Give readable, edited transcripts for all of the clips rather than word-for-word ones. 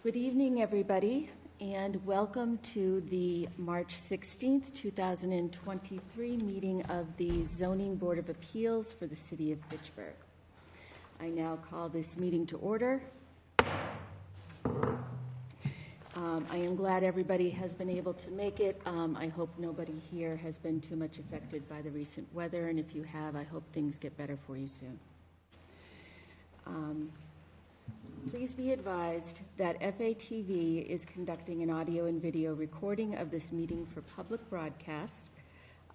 Good evening, everybody, and welcome to the March 16th, 2023 meeting of the Zoning Board of Appeals for the City of Fitchburg. I now call this meeting to order. I am glad everybody has been able to make it. I hope nobody here has been too much affected by the recent weather, and if you have, I hope things get better for you soon. Please be advised that FATV is conducting an audio and video recording of this meeting for public broadcast.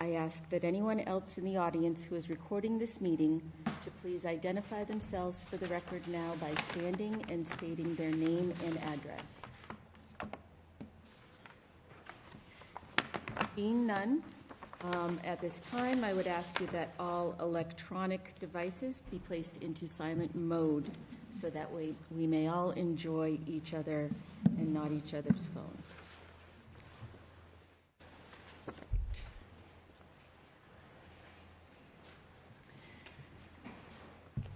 I ask that anyone else in the audience who is recording this meeting to please identify themselves for the record now by standing and stating their name and address. Seeing none, at this time, I would ask you that all electronic devices be placed into silent mode so that way we may all enjoy each other and not each other's phones.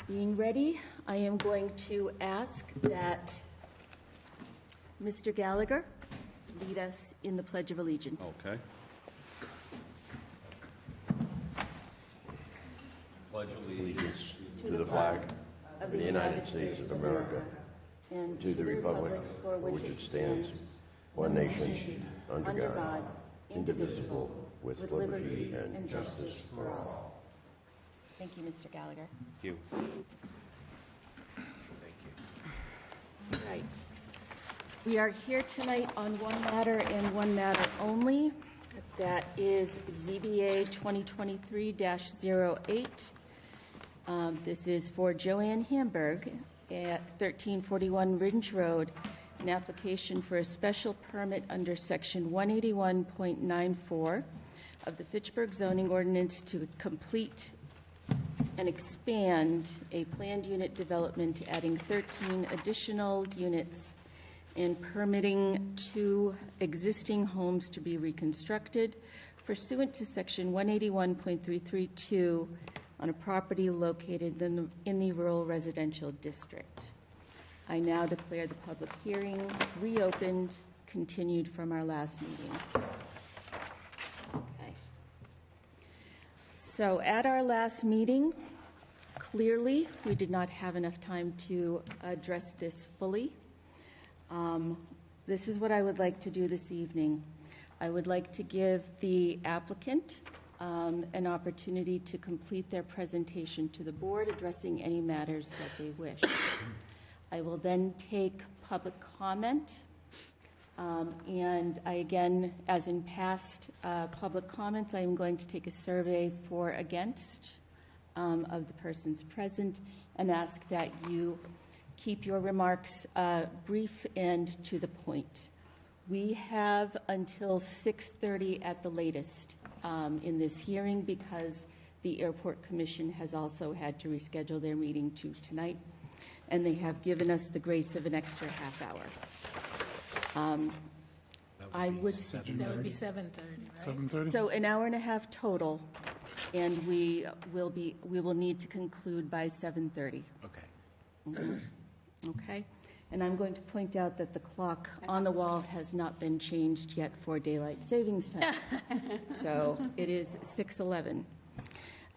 Being ready, I am going to ask that Mr. Gallagher lead us in the Pledge of Allegiance. Okay. Pledge allegiance to the flag of the United States of America and to the republic for which it stands, one nation, under God, indivisible, with liberty and justice for all. Thank you, Mr. Gallagher. Thank you. All right. We are here tonight on one matter and one matter only. That is ZBA 2023-08. This is for Joanne Hamburg at 1341 Ridge Road, an application for a special permit under Section 181.94 of the Fitchburg zoning ordinance to complete and expand a planned unit development, adding 13 additional units and permitting 2 existing homes to be reconstructed pursuant to Section 181.332 on a property located in the rural residential district. I now declare the public hearing reopened, continued from our last meeting. Okay. So at our last meeting, clearly we did not have enough time to address this fully. This is what I would like to do this evening. I would like to give the applicant an opportunity to complete their presentation to the board, addressing any matters that they wish. I will then take public comment, and I again, as in past public comments, I am going to take a survey for against of the persons present and ask that you keep your remarks brief and to the point. We have until 6:30 at the latest in this hearing because the Airport Commission has also had to reschedule their meeting to tonight, and they have given us the grace of an extra half hour. That would be 7:30, right? 7:30? So an hour and a half total, and we will need to conclude by 7:30. Okay. Okay? And I'm going to point out that the clock on the wall has not been changed yet for daylight savings time. So it is 6:11.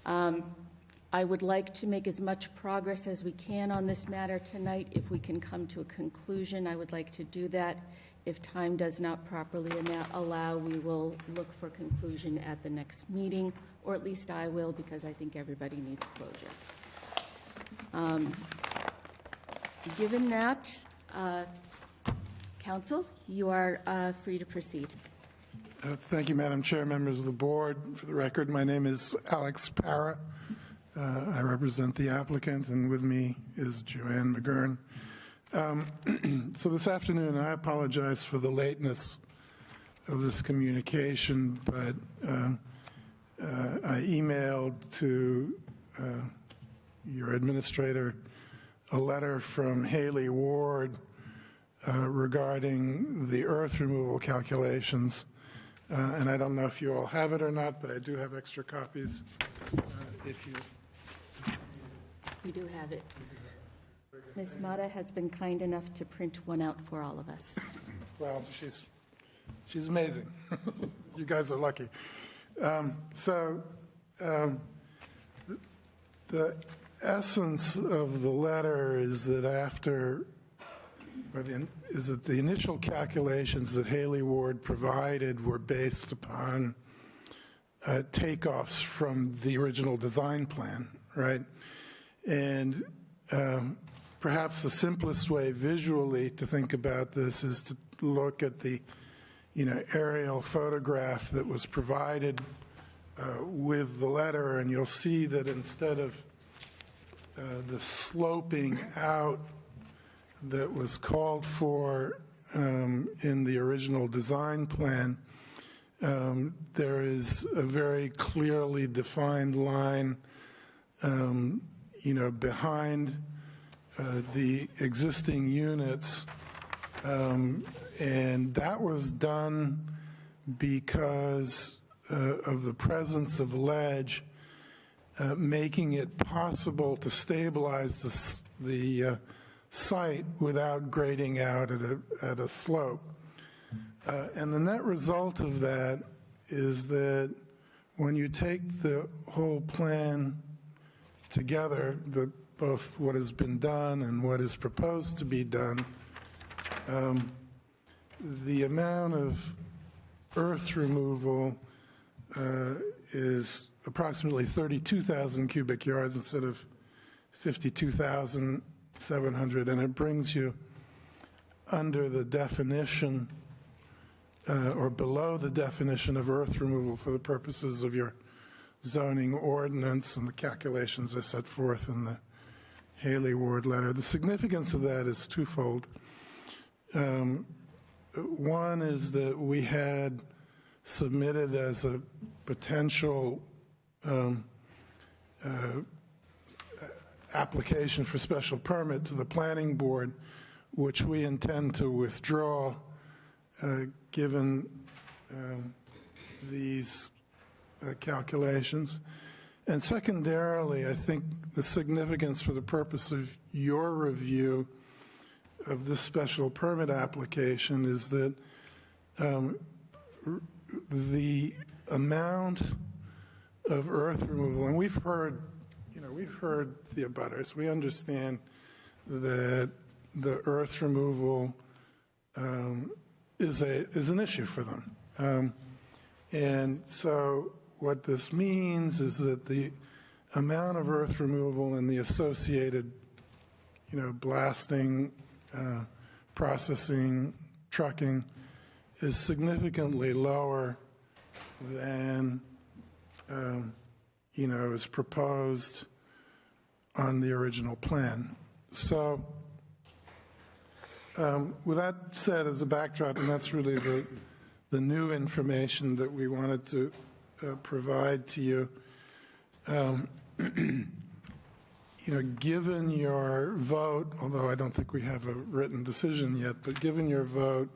I would like to make as much progress as we can on this matter tonight. If we can come to a conclusion, I would like to do that. If time does not properly allow, we will look for conclusion at the next meeting, or at least I will, because I think everybody needs closure. Given that, Council, you are free to proceed. Thank you, Madam Chair, members of the board. For the record, my name is Alex Parra. I represent the applicant, and with me is Joanne McGurn. So this afternoon, I apologize for the lateness of this communication, but I emailed to your administrator a letter from Haley Ward regarding the earth removal calculations. And I don't know if you all have it or not, but I do have extra copies if you... We do have it. Ms. Mata has been kind enough to print one out for all of us. Well, she's amazing. You guys are lucky. The essence of the letter is that the initial calculations that Haley Ward provided were based upon takeoffs from the original design plan, right? And perhaps the simplest way visually to think about this is to look at the aerial photograph that was provided with the letter, and you'll see that instead of the sloping out that was called for in the original design plan, there is a very clearly defined line behind the existing units, and that was done because of the presence of ledge, making it possible to stabilize the site without grading out at a slope. And the net result of that is that when you take the whole plan together, both what has been done and what is proposed to be done, the amount of earth removal is approximately 32,000 cubic yards instead of 52,700, and it brings you under the definition or below the definition of earth removal for the purposes of your zoning ordinance and the calculations are set forth in the Haley Ward letter. The significance of that is twofold. One is that we had submitted as a potential application for special permit to the planning board, which we intend to withdraw given these calculations. And secondarily, I think the significance for the purpose of your review of this special permit application is that the amount of earth removal, and we've heard the abutters, we understand that the earth removal is an issue for them. And so what this means is that the amount of earth removal and the associated, blasting, processing, trucking is significantly lower than, is proposed on the original plan. So with that said as a backdrop, and that's really the new information that we wanted to provide to you, given your vote, although I don't think we have a written decision yet, but given your vote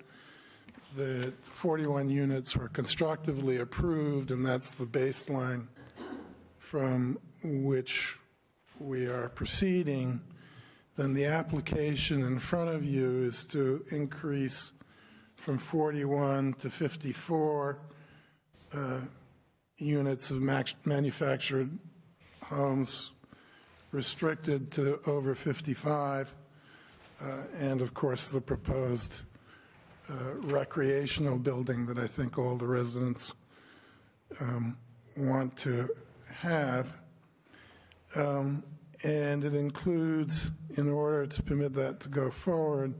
that 41 units were constructively approved, and that's the baseline from which we are proceeding, then the application in front of you is to increase from 41 to 54 units of manufactured homes, restricted to over 55, and of course the proposed recreational building that I think all the residents want to have. And it includes, in order to permit that to go forward,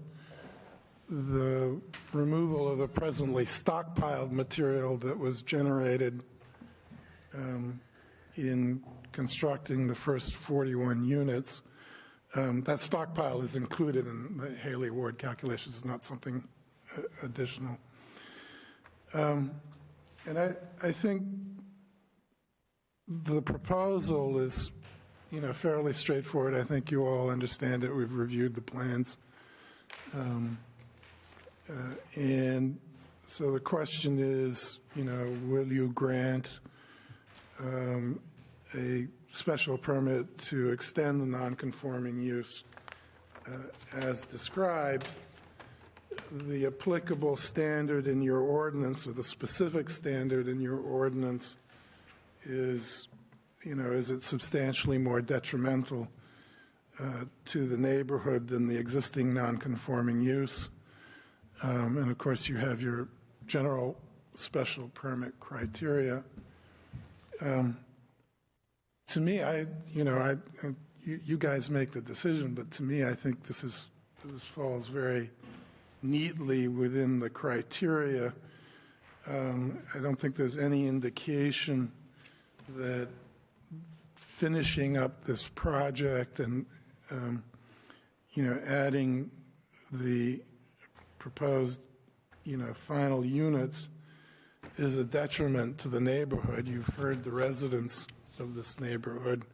the removal of the presently stockpiled material that was generated in constructing the first 41 units. That stockpile is included in the Haley Ward calculations, it's not something additional. And I think the proposal is, fairly straightforward. I think you all understand it. We've reviewed the plans. And so the question is, will you grant a special permit to extend the non-conforming use as described, the applicable standard in your ordinance, or the specific standard in your ordinance, is, is it substantially more detrimental to the neighborhood than the existing nonconforming use? And of course, you have your general special permit criteria. To me, you guys make the decision, but to me, I think this falls very neatly within the criteria. I don't think there's any indication that finishing up this project and adding the proposed final units is a detriment to the neighborhood. You've heard the residents of this neighborhood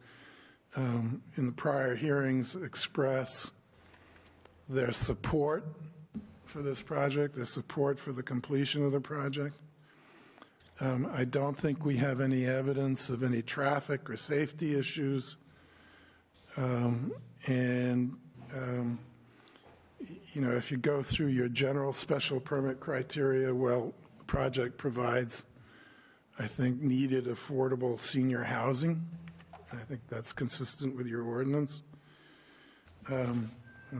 in the prior hearings express their support for this project, their support for the completion of the project. I don't think we have any evidence of any traffic or safety issues. If you go through your general special permit criteria, well, the project provides, I think, needed affordable senior housing. I think that's consistent with your ordinance. In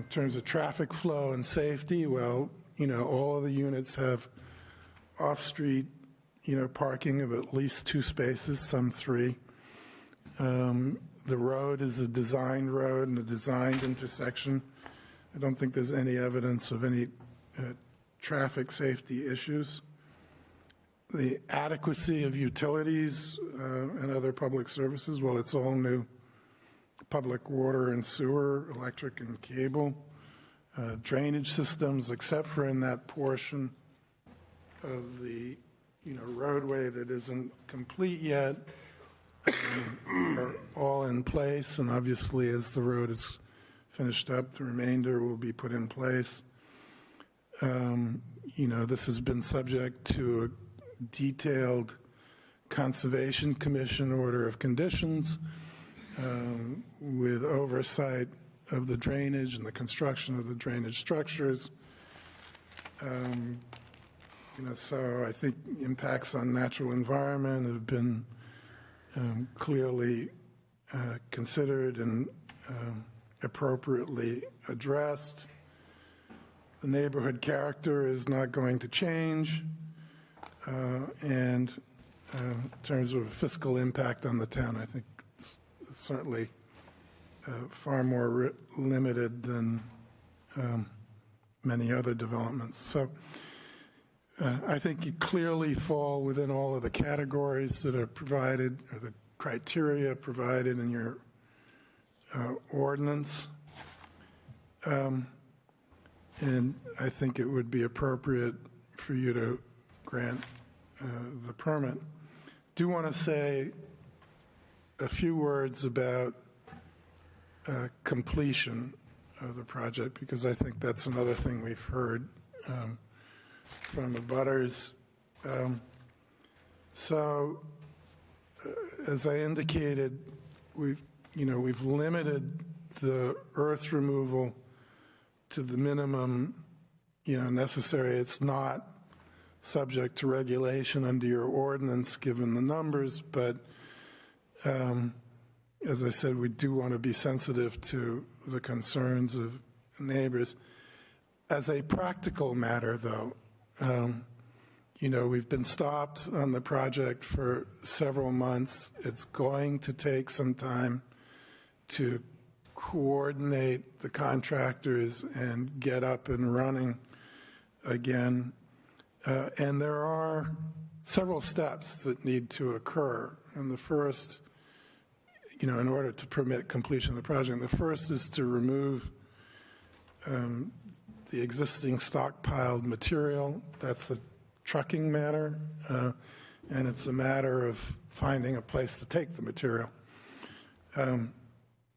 terms of traffic flow and safety, well, all of the units have off-street, parking of at least 2 spaces, some 3. The road is a designed road and a designed intersection. I don't think there's any evidence of any traffic safety issues. The adequacy of utilities and other public services, well, it's all new. Public water and sewer, electric and cable, drainage systems, except for in that portion of the roadway that isn't complete yet, are all in place. And obviously, as the road is finished up, the remainder will be put in place. This has been subject to a detailed Conservation Commission order of conditions with oversight of the drainage and the construction of the drainage structures. So I think impacts on natural environment have been clearly considered and appropriately addressed. The neighborhood character is not going to change, and in terms of fiscal impact on the town, I think it's certainly far more limited than many other developments. So I think you clearly fall within all of the categories that are provided, or the criteria provided in your ordinance. And I think it would be appropriate for you to grant the permit. Do want to say a few words about completion of the project, because I think that's another thing we've heard from the abutters. As I indicated, we've limited the earth removal to the minimum, necessary. It's not subject to regulation under your ordinance, given the numbers, but as I said, we do want to be sensitive to the concerns of neighbors. As a practical matter, though, we've been stopped on the project for several months. It's going to take some time to coordinate the contractors and get up and running again. And there are several steps that need to occur. And the first, in order to permit completion of the project, the first is to remove the existing stockpiled material. That's a trucking matter, and it's a matter of finding a place to take the material. And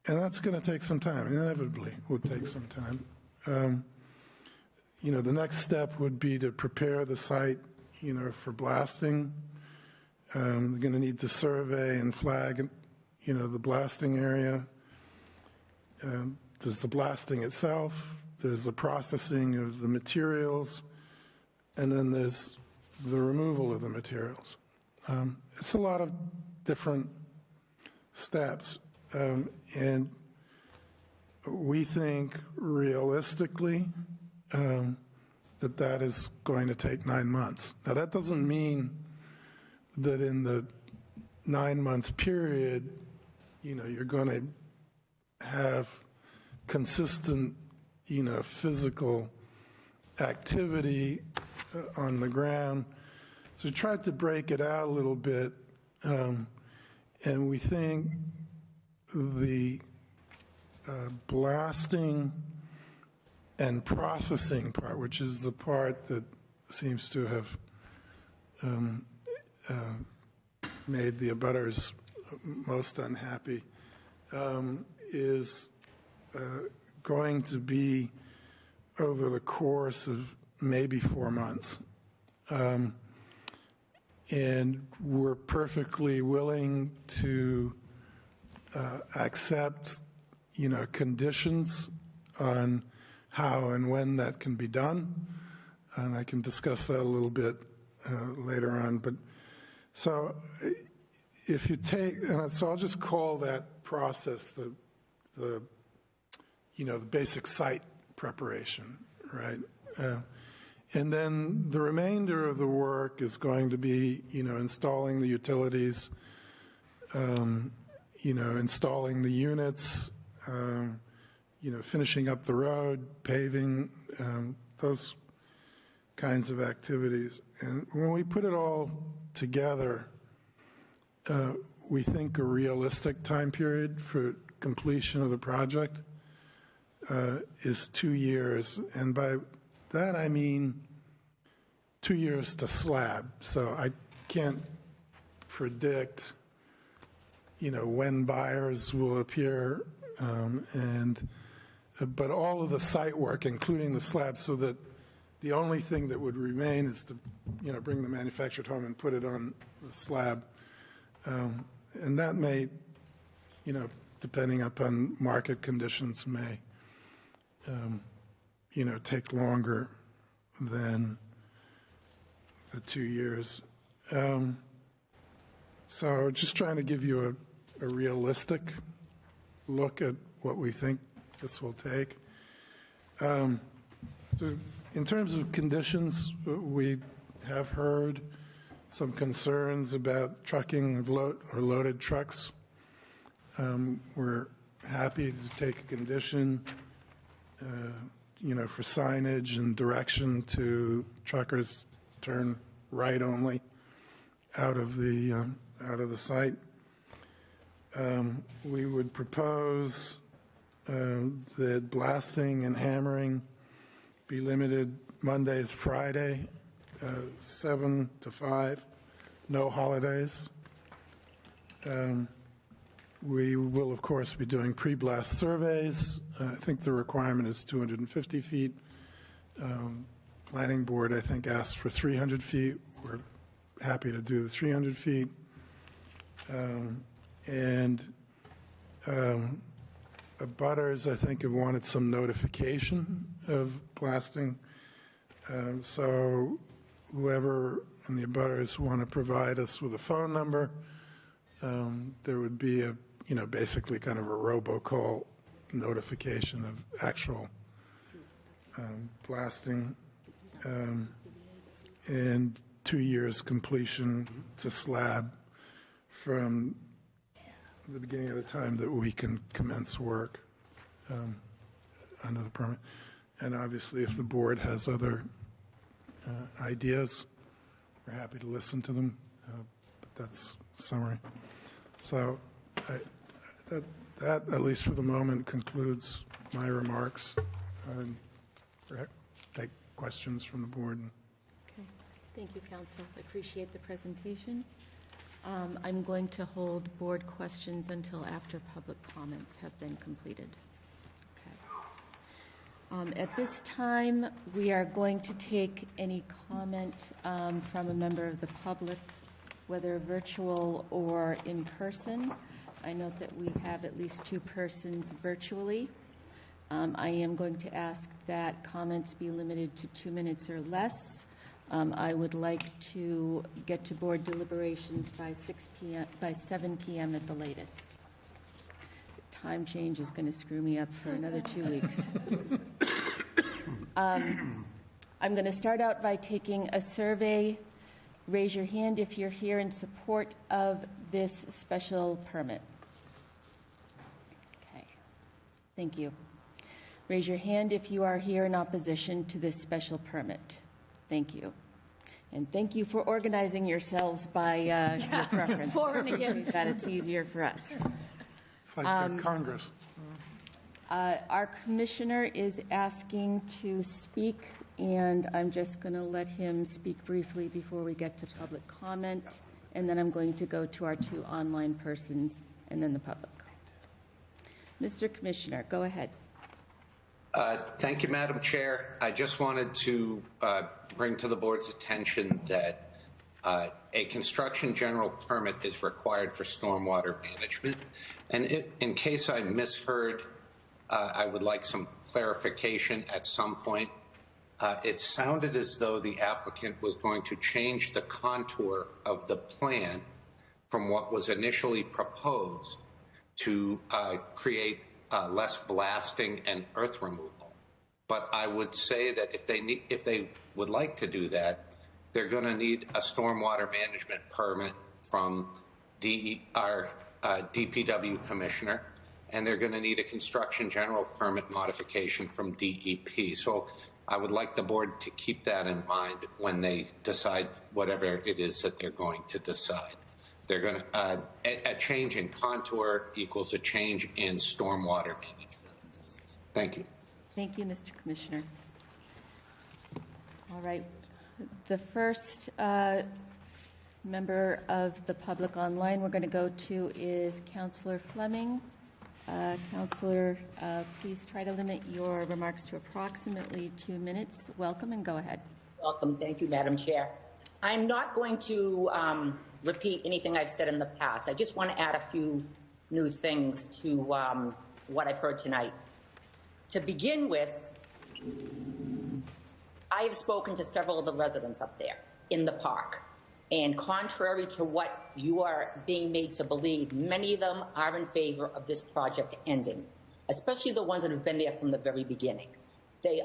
that's going to take some time, inevitably will take some time. The next step would be to prepare the site, for blasting. They're going to need to survey and flag, the blasting area. There's the blasting itself, there's the processing of the materials, and then there's the removal of the materials. It's a lot of different steps, and we think realistically that is going to take 9 months. Now, that doesn't mean that in the 9-month period, you're going to have consistent, physical activity on the ground. So we tried to break it out a little bit, and we think the blasting and processing part, which is the part that seems to have made the abutters most unhappy, is going to be over the course of maybe 4 months. And we're perfectly willing to accept, conditions on how and when that can be done. And I can discuss that a little bit later on. But so if you take, and so I'll just call that process the basic site preparation, right? And then the remainder of the work is going to be, installing the utilities, installing the units, finishing up the road, paving, those kinds of activities. And when we put it all together, we think a realistic time period for completion of the project is 2 years. And by that I mean 2 years to slab. So I can't predict, when buyers will appear, but all of the site work, including the slab, so that the only thing that would remain is to, bring the manufactured home and put it on the slab. And that may, depending upon market conditions, may, take longer than the 2 years. So just trying to give you a realistic look at what we think this will take. So in terms of conditions, we have heard some concerns about trucking of loaded trucks. We're happy to take a condition, for signage and direction to truckers turn right only out of the site. We would propose that blasting and hammering be limited Monday to Friday, 7 to 5, no holidays. We will, of course, be doing pre-blast surveys. I think the requirement is 250 feet. Planning board, I think, asked for 300 feet. We're happy to do the 300 feet. Abutters, I think, have wanted some notification of blasting. So whoever in the abutters want to provide us with a phone number, there would be a, basically kind of a robocall notification of actual blasting, and 2 years completion to slab from the beginning of the time that we can commence work under the permit. And obviously, if the board has other ideas, we're happy to listen to them, but that's summary. So that, at least for the moment, concludes my remarks. Take questions from the board. Okay. Thank you, Council. I appreciate the presentation. I'm going to hold board questions until after public comments have been completed. Okay. At this time, we are going to take any comment from a member of the public, whether virtual or in person. I note that we have at least 2 persons virtually. I am going to ask that comments be limited to 2 minutes or less. I would like to get to board deliberations by 7 p.m. at the latest. The time change is going to screw me up for another 2 weeks. I'm going to start out by taking a survey. Raise your hand if you're here in support of this special permit. Okay, thank you. Raise your hand if you are here in opposition to this special permit. Thank you. And thank you for organizing yourselves by your preference. For and against. That it's easier for us. It's like Congress. Our commissioner is asking to speak, and I'm just going to let him speak briefly before we get to public comment, and then I'm going to go to our 2 online persons and then the public. Mr. Commissioner, go ahead. Thank you, Madam Chair. I just wanted to bring to the board's attention that a construction general permit is required for stormwater management. And in case I misheard, I would like some clarification at some point. It sounded as though the applicant was going to change the contour of the plan from what was initially proposed to create less blasting and earth removal. But I would say that if they would like to do that, they're going to need a stormwater management permit from our DPW commissioner, and they're going to need a construction general permit modification from DEP. So I would like the board to keep that in mind when they decide whatever it is that they're going to decide. They're going to a change in contour equals a change in stormwater management. Thank you. Thank you, Mr. Commissioner. All right. The first member of the public online we're going to go to is Councillor Fleming. Councillor, please try to limit your remarks to approximately 2 minutes. Welcome, and go ahead. Welcome. Thank you, Madam Chair. I'm not going to repeat anything I've said in the past. I just want to add a few new things to what I've heard tonight. To begin with, I have spoken to several of the residents up there in the park. And contrary to what you are being made to believe, many of them are in favor of this project ending, especially the ones that have been there from the very beginning. They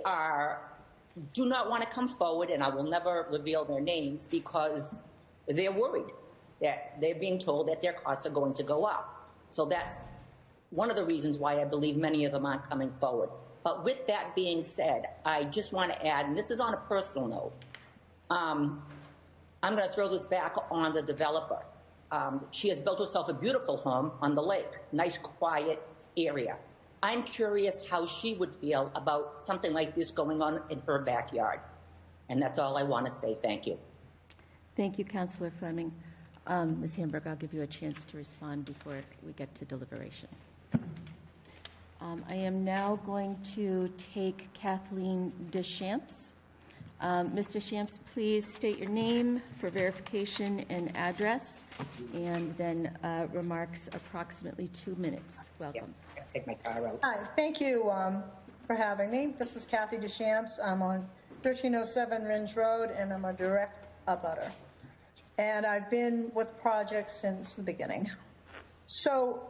do not want to come forward, and I will never reveal their names because they're worried that they're being told that their costs are going to go up. So that's one of the reasons why I believe many of them aren't coming forward. But with that being said, I just want to add, and this is on a personal note, I'm going to throw this back on the developer. She has built herself a beautiful home on the lake, nice, quiet area. I'm curious how she would feel about something like this going on in her backyard. And that's all I want to say. Thank you. Thank you, Councillor Fleming. Ms. Hamburg, I'll give you a chance to respond before we get to deliberation. I am now going to take Kathleen Deschamps. Ms. Deschamps, please state your name for verification and address, and then remarks approximately 2 minutes. Welcome. Yeah, take my car out. Hi, thank you for having me. This is Kathy Deschamps. I'm on 1307 Ringe Road, and I'm a direct abutter. And I've been with the project since the beginning. So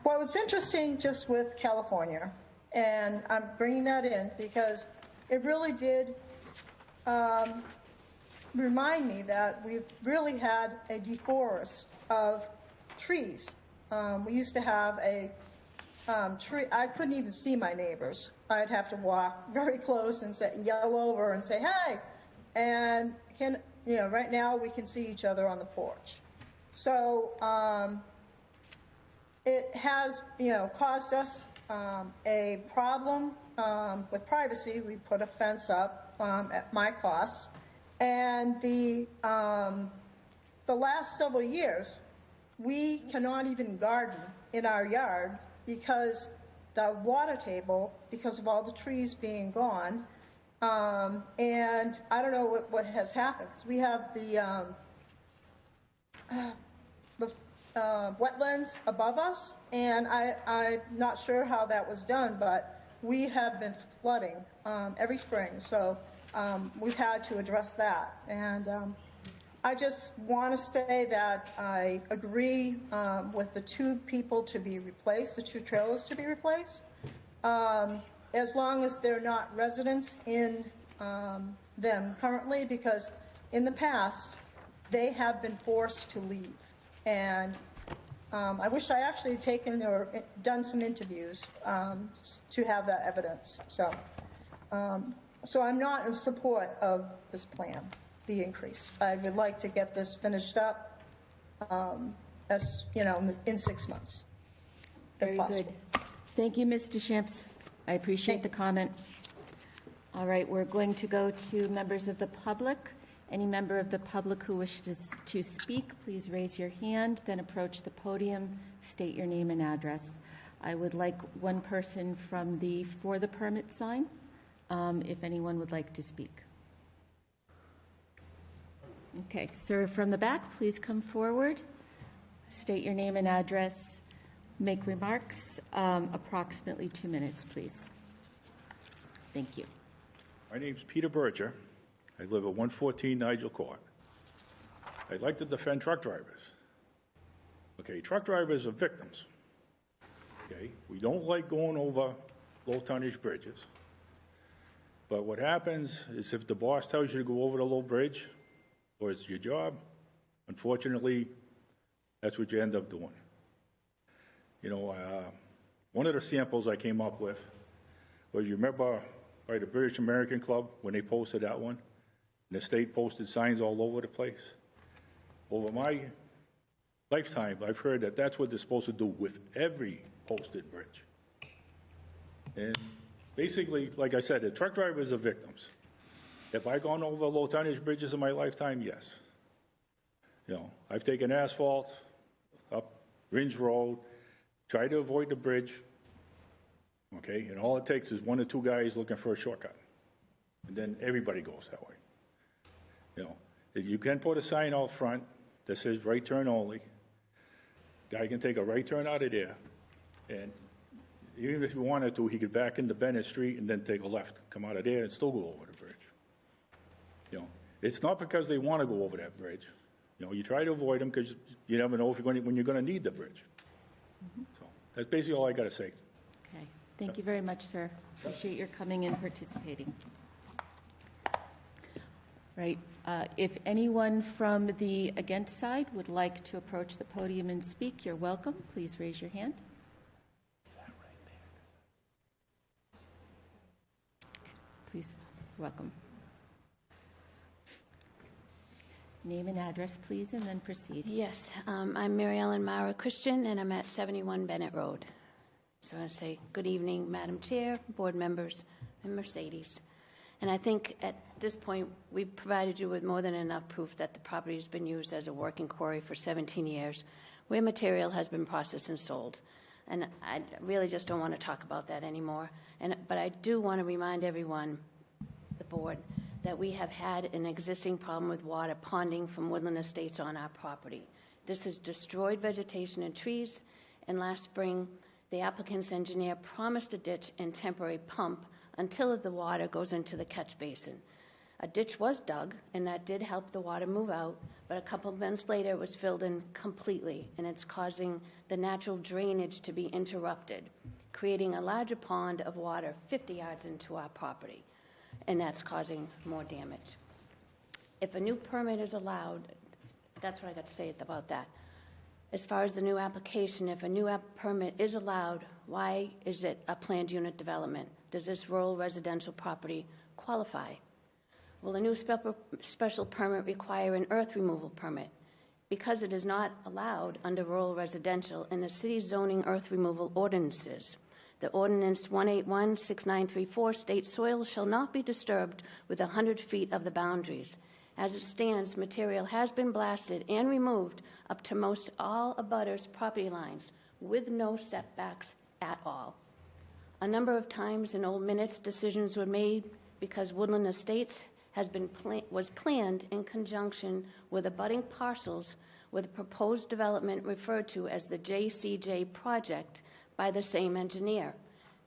what was interesting just with California, and I'm bringing that in because it really did remind me that we've really had a deforest of trees. We used to have a tree. I couldn't even see my neighbors. I'd have to walk very close and yell over and say, hey. And right now we can see each other on the porch. So it has, caused us a problem with privacy. We put a fence up at my cost, and the last several years, we cannot even garden in our yard because the water table, because of all the trees being gone, and I don't know what has happened. We have the wetlands above us, and I'm not sure how that was done, but we have been flooding every spring, so we've had to address that. And I just want to say that I agree with the 2 people to be replaced, the 2 trailers to be replaced, as long as they're not residents in them currently, because in the past, they have been forced to leave. And I wish I actually had taken or done some interviews to have that evidence. So I'm not in support of this plan, the increase. I would like to get this finished up, as you know, in 6 months, if Very possible. good. Thank you, Ms. Deschamps. I appreciate the comment. All right, we're going to go to members of the public. Any member of the public who wishes to speak, please raise your hand, then approach the podium, state your name and address. I would like one person from the For the Permit sign, if anyone would like to speak. Okay, sir from the back, please come forward. State your name and address. Make remarks. Approximately 2 minutes, please. Thank you. My name's Peter Berger. I live at 114 Nigel Court. I'd like to defend truck drivers. Okay, truck drivers are victims. Okay, we don't like going over low tonnage bridges. But what happens is if the boss tells you to go over the low bridge, or it's your job, unfortunately, that's what you end up doing. You know, one of the samples I came up with was, you remember by the British American Club when they posted that one? And the state posted signs all over the place. Over my lifetime, I've heard that that's what they're supposed to do with every posted bridge. And basically, like I said, the truck drivers are victims. Have I gone over low tonnage bridges in my lifetime? Yes. You know, I've taken asphalt up Ringe Road, tried to avoid the bridge, okay, and all it takes is 1 or 2 guys looking for a shortcut. And then everybody goes that way. You know, you can put a sign out front that says right turn only. Guy can take a right turn out of there, and even if he wanted to, he could back into Bennett Street and then take a left, come out of there and still go over the bridge. You know, it's not because they want to go over that bridge. You know, you try to avoid them because you never know if when you're going to need the bridge. So that's basically all I got to say. Okay. Thank you very much, sir. Appreciate your coming and participating. Right. If anyone from the against side would like to approach the podium and speak, you're welcome. Please raise your hand. Please, welcome. Name and address, please, and then proceed. Yes, I'm Mary Ellen Mara Christian, and I'm at 71 Bennett Road. So I want to say good evening, Madam Chair, board members, and Mercedes. And I think at this point, we've provided you with more than enough proof that the property has been used as a working quarry for 17 years, where material has been processed and sold. And I really just don't want to talk about that anymore. But I do want to remind everyone, the board, that we have had an existing problem with water ponding from Woodland Estates on our property. This has destroyed vegetation and trees, and last spring, the applicant's engineer promised a ditch and temporary pump until the water goes into the catch basin. A ditch was dug, and that did help the water move out, but a couple of months later, it was filled in completely, and it's causing the natural drainage to be interrupted, creating a larger pond of water 50 yards into our property, and that's causing more damage. If a new permit is allowed, that's what I got to say about that. As far as the new application, if a new permit is allowed, why is it a planned unit development? Does this rural residential property qualify? Will a new special permit require an earth removal permit? Because it is not allowed under rural residential in the city's zoning earth removal ordinances. The ordinance 181-6934 states soil shall not be disturbed within 100 feet of the boundaries. As it stands, material has been blasted and removed up to most all abutters' property lines with no setbacks at all. A number of times in old minutes, decisions were made because Woodland Estates was planned in conjunction with abutting parcels with a proposed development referred to as the JCJ project by the same engineer.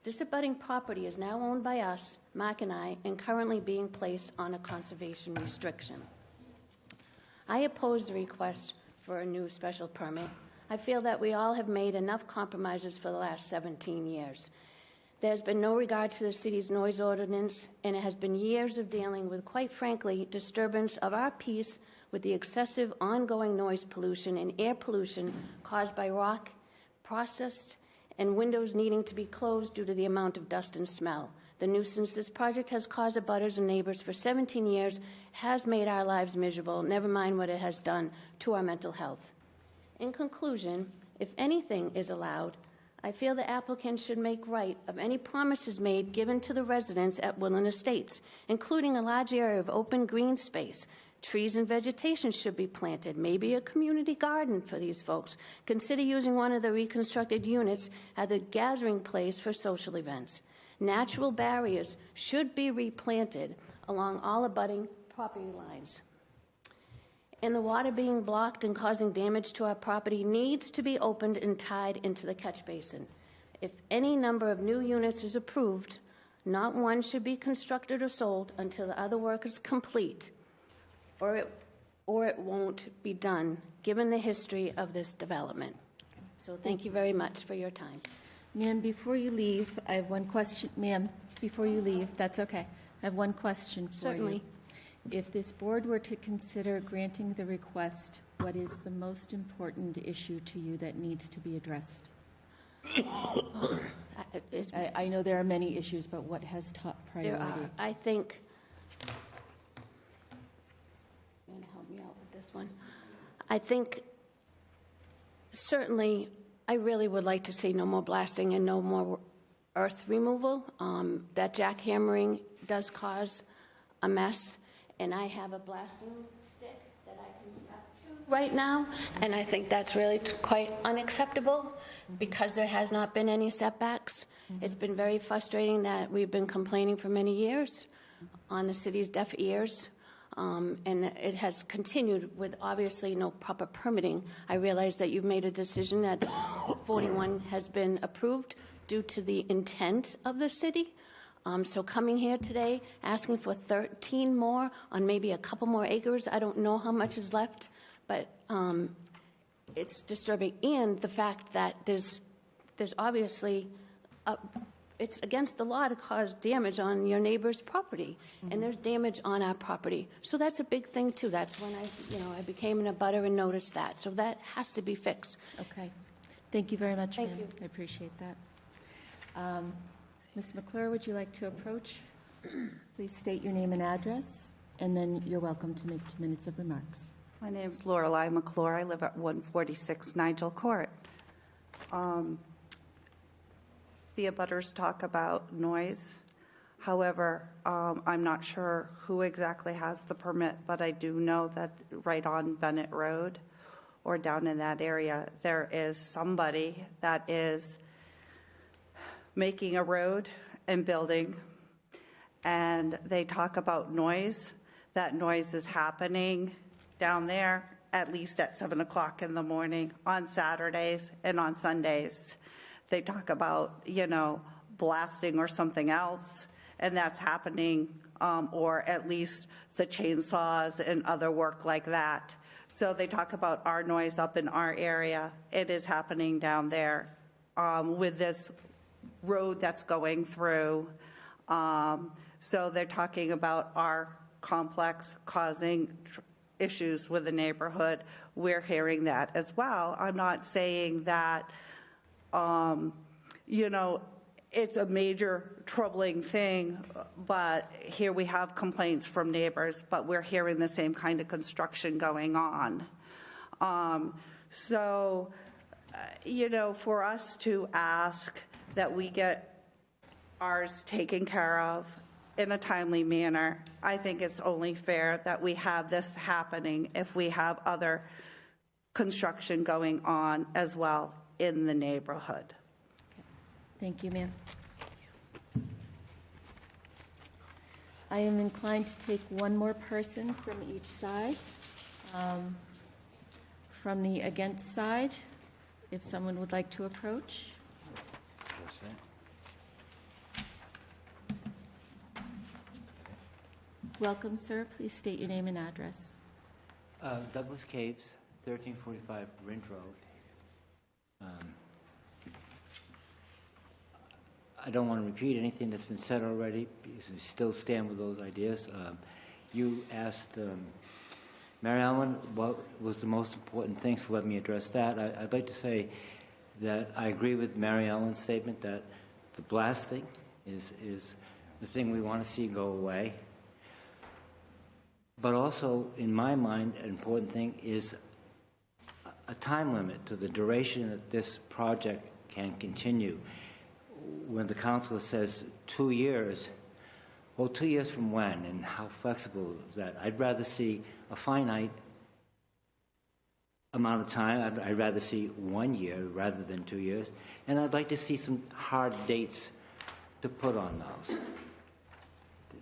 This abutting property is now owned by us, Mark and I, and currently being placed on a conservation restriction. I oppose the request for a new special permit. I feel that we all have made enough compromises for the last 17 years. There's been no regard to the city's noise ordinance, and it has been years of dealing with, quite frankly, disturbance of our peace with the excessive ongoing noise pollution and air pollution caused by rock processed and windows needing to be closed due to the amount of dust and smell. The nuisance this project has caused abutters and neighbors for 17 years has made our lives miserable, never mind what it has done to our mental health. In conclusion, if anything is allowed, I feel the applicant should make right of any promises made given to the residents at Woodland Estates, including a large area of open green space. Trees and vegetation should be planted, maybe a community garden for these folks. Consider using one of the reconstructed units as a gathering place for social events. Natural barriers should be replanted along all abutting property lines. And the water being blocked and causing damage to our property needs to be opened and tied into the catch basin. If any number of new units is approved, not one should be constructed or sold until the other work is complete, or it won't be done, given the history of this development. So thank you very much for your time. Ma'am, before you leave, I have one question. Ma'am, before you leave, that's okay. I have one question for Certainly. you. If this board were to consider granting the request, what is the most important issue to you that needs to be addressed? I know there are many issues, but what has top priority? There are. I think, you're going to help me out with this one. I think certainly I really would like to see no more blasting and no more earth removal. That jackhammering does cause a mess, and I have a blasting stick that I can snap to right now, and I think that's really quite unacceptable because there has not been any setbacks. It's been very frustrating that we've been complaining for many years on the city's deaf ears, and it has continued with obviously no proper permitting. I realize that you've made a decision that 41 has been approved due to the intent of the city. So coming here today, asking for 13 more on maybe a couple more acres, I don't know how much is left, but it's disturbing. And the fact that there's obviously, it's against the law to cause damage on your neighbor's property, and there's damage on our property. So that's a big thing too. That's when I became an abutter and noticed that. So that has to be fixed. Okay. Thank you very much, Thank ma'am. you. I appreciate that. Ms. McClure, would you like to approach? Please state your name and address, and then you're welcome to make 2 minutes of remarks. My name's Lorelei McClure. I live at 146 Nigel Court. The abutters talk about noise. However, I'm not sure who exactly has the permit, but I do know that right on Bennett Road or down in that area, there is somebody that is making a road and building, and they talk about noise. That noise is happening down there at least at 7 o'clock in the morning on Saturdays and on Sundays. They talk about, blasting or something else, and that's happening, or at least the chainsaws and other work like that. So they talk about our noise up in our area. It is happening down there with this road that's going through. So they're talking about our complex causing issues with the neighborhood. We're hearing that as well. I'm not saying that, it's a major troubling thing, but here we have complaints from neighbors, but we're hearing the same kind of construction going on. For us to ask that we get ours taken care of in a timely manner, I think it's only fair that we have this happening if we have other construction going on as well in the neighborhood. Thank you, ma'am. I am inclined to take one more person from each side. From the against side, if someone would like to approach. Welcome, sir. Please state your name and address. Douglas Capes, 1345 Ringe Road. I don't want to repeat anything that's been said already, because we still stand with those ideas. You asked Mary Ellen what was the most important thing, so let me address that. I'd like to say that I agree with Mary Ellen's statement that the blasting is the thing we want to see go away. But also, in my mind, an important thing is a time limit to the duration that this project can continue. When the council says 2 years, well, 2 years from when, and how flexible is that? I'd rather see a finite amount of time. I'd rather see 1 year rather than 2 years. And I'd like to see some hard dates to put on those.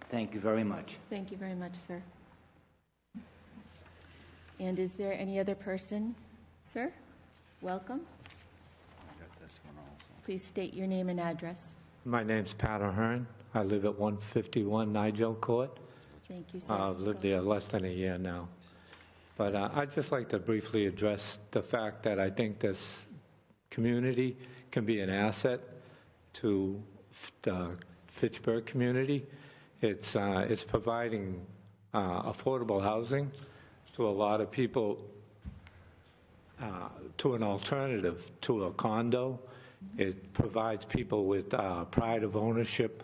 Thank you very much. Thank you very much, sir. And is there any other person? Sir, welcome. Please state your name and address. My name's Pat O'Hearn. I live at 151 Nigel Court. Thank you, sir. I've lived there less than a year now. But I'd just like to briefly address the fact that I think this community can be an asset to the Fitchburg community. It's providing affordable housing to a lot of people, to an alternative to a condo. It provides people with pride of ownership.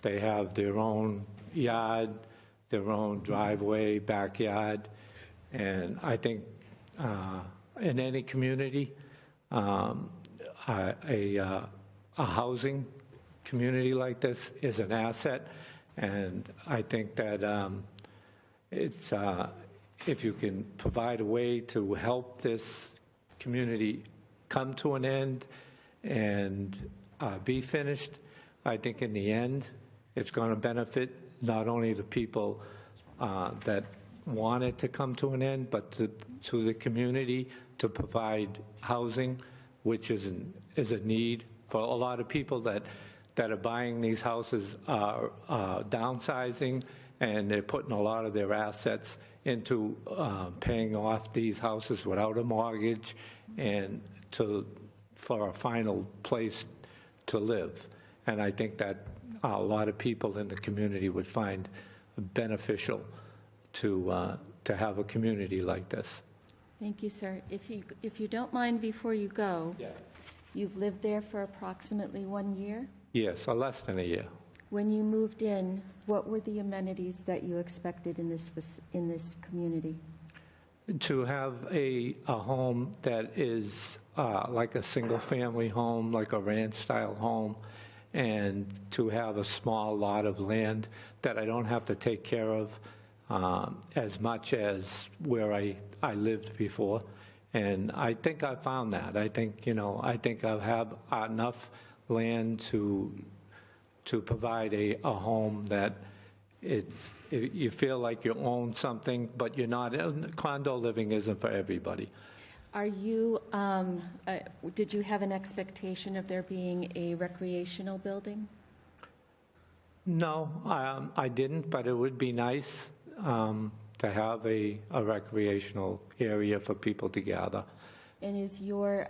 They have their own yard, their own driveway, backyard. And I think in any community, a housing community like this is an asset. And I think that it's, if you can provide a way to help this community come to an end and be finished, I think in the end, it's going to benefit not only the people that want it to come to an end, but to the community to provide housing, which is a need for a lot of people that are buying these houses, are downsizing, and they're putting a lot of their assets into paying off these houses without a mortgage and for a final place to live. And I think that a lot of people in the community would find beneficial to have a community like this. Thank you, sir. If you don't mind, before you go, you've lived there for approximately 1 year? Yes, less than a year. When you moved in, what were the amenities that you expected in this community? To have a home that is like a single-family home, like a ranch-style home, and to have a small lot of land that I don't have to take care of as much as where I lived before. And I think I found that. I think I have enough land to provide a home that you feel like you own something, but you're not. Condo living isn't for everybody. Are you, did you have an expectation of there being a recreational building? No, I didn't, but it would be nice to have a recreational area for people to gather. And is your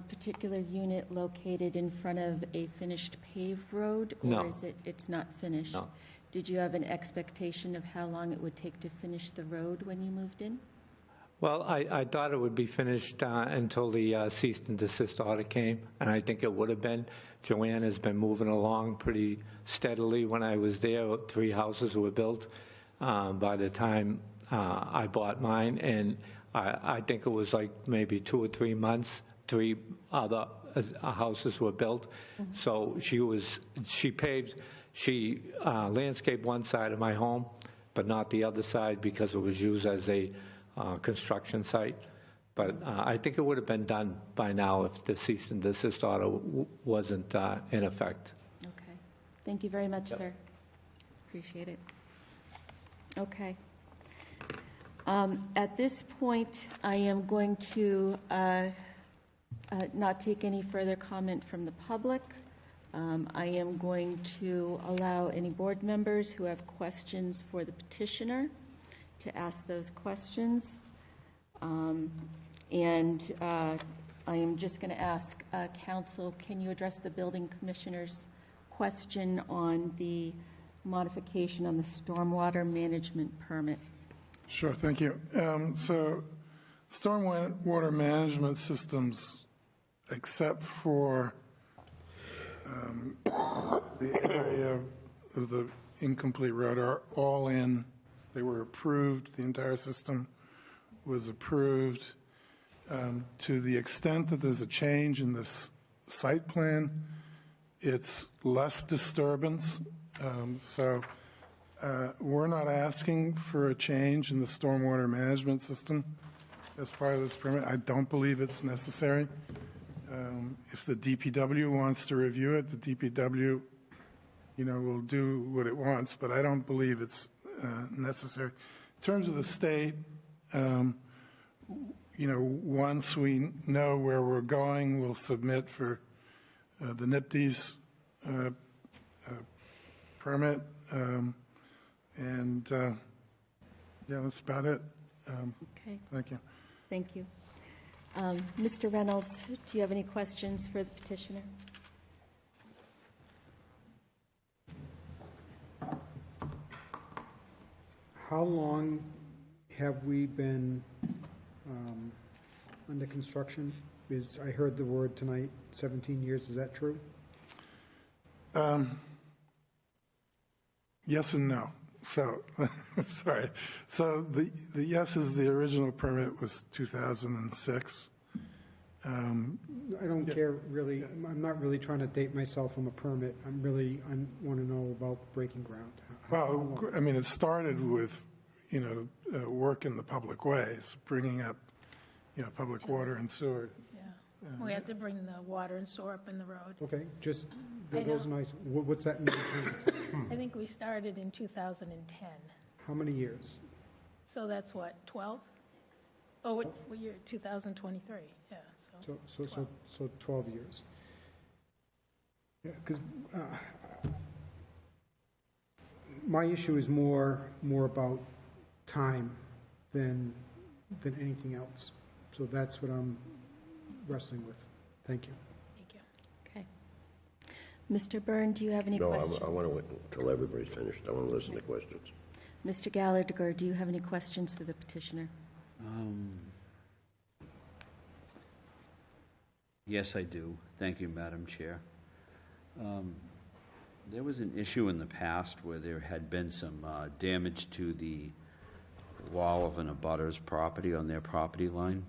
particular unit located in front of a finished paved road? Or No. It's not finished? No. Did you have an expectation of how long it would take to finish the road when you moved in? Well, I thought it would be finished until the cease and desist order came, and I think it would have been. Joanne has been moving along pretty steadily. When I was there, 3 houses were built by the time I bought mine, and I think it was like maybe 2 or 3 months, 3 other houses were built. Mm-hmm. So she landscaped one side of my home, but not the other side because it was used as a construction site. But I think it would have been done by now if the cease and desist order wasn't in effect. Okay. Thank you very much, sir. Appreciate it. Okay. At this point, I am going to not take any further comment from the public. I am going to allow any board members who have questions for the petitioner to ask those questions. And I am just going to ask council, can you address the building commissioner's question on the modification on the stormwater management permit? Sure, thank you. So stormwater management systems, except for the area of the incomplete road, are all in. They were approved. The entire system was approved. To the extent that there's a change in this site plan, it's less disturbance. So we're not asking for a change in the stormwater management system as part of this permit. I don't believe it's necessary. If the DPW wants to review it, the DPW, will do what it wants, but I don't believe it's necessary. In terms of the state, once we know where we're going, we'll submit for the NIPD's permit. That's about it. Okay, Thank you. thank you. Mr. Reynolds, do you have any questions for the petitioner? How long have we been under construction? I heard the word tonight, 17 years. Is that true? Yes and no. So, sorry. So the yes is the original permit was 2006. I don't care really. I'm not really trying to date myself from a permit. I want to know about breaking ground. Well, I mean, it started with, work in the public ways, bringing up, public water and sewer. We had to bring the water and sewer up in the road. Okay, just, those are nice. What's that mean in terms of time? I think we started in 2010. How many years? So that's what, 12? Oh, what year? 2023, yeah. So 12 years. Yeah, because my issue is more about time than anything else. So that's what I'm wrestling with. Thank you. Thank you. Okay. Mr. Byrne, do you have any questions? No, I want to wait until everybody's finished. I want to listen to questions. Mr. Gallagher, do you have any questions for the petitioner? Yes, I do. Thank you, Madam Chair. There was an issue in the past where there had been some damage to the wall of an abutter's property on their property line.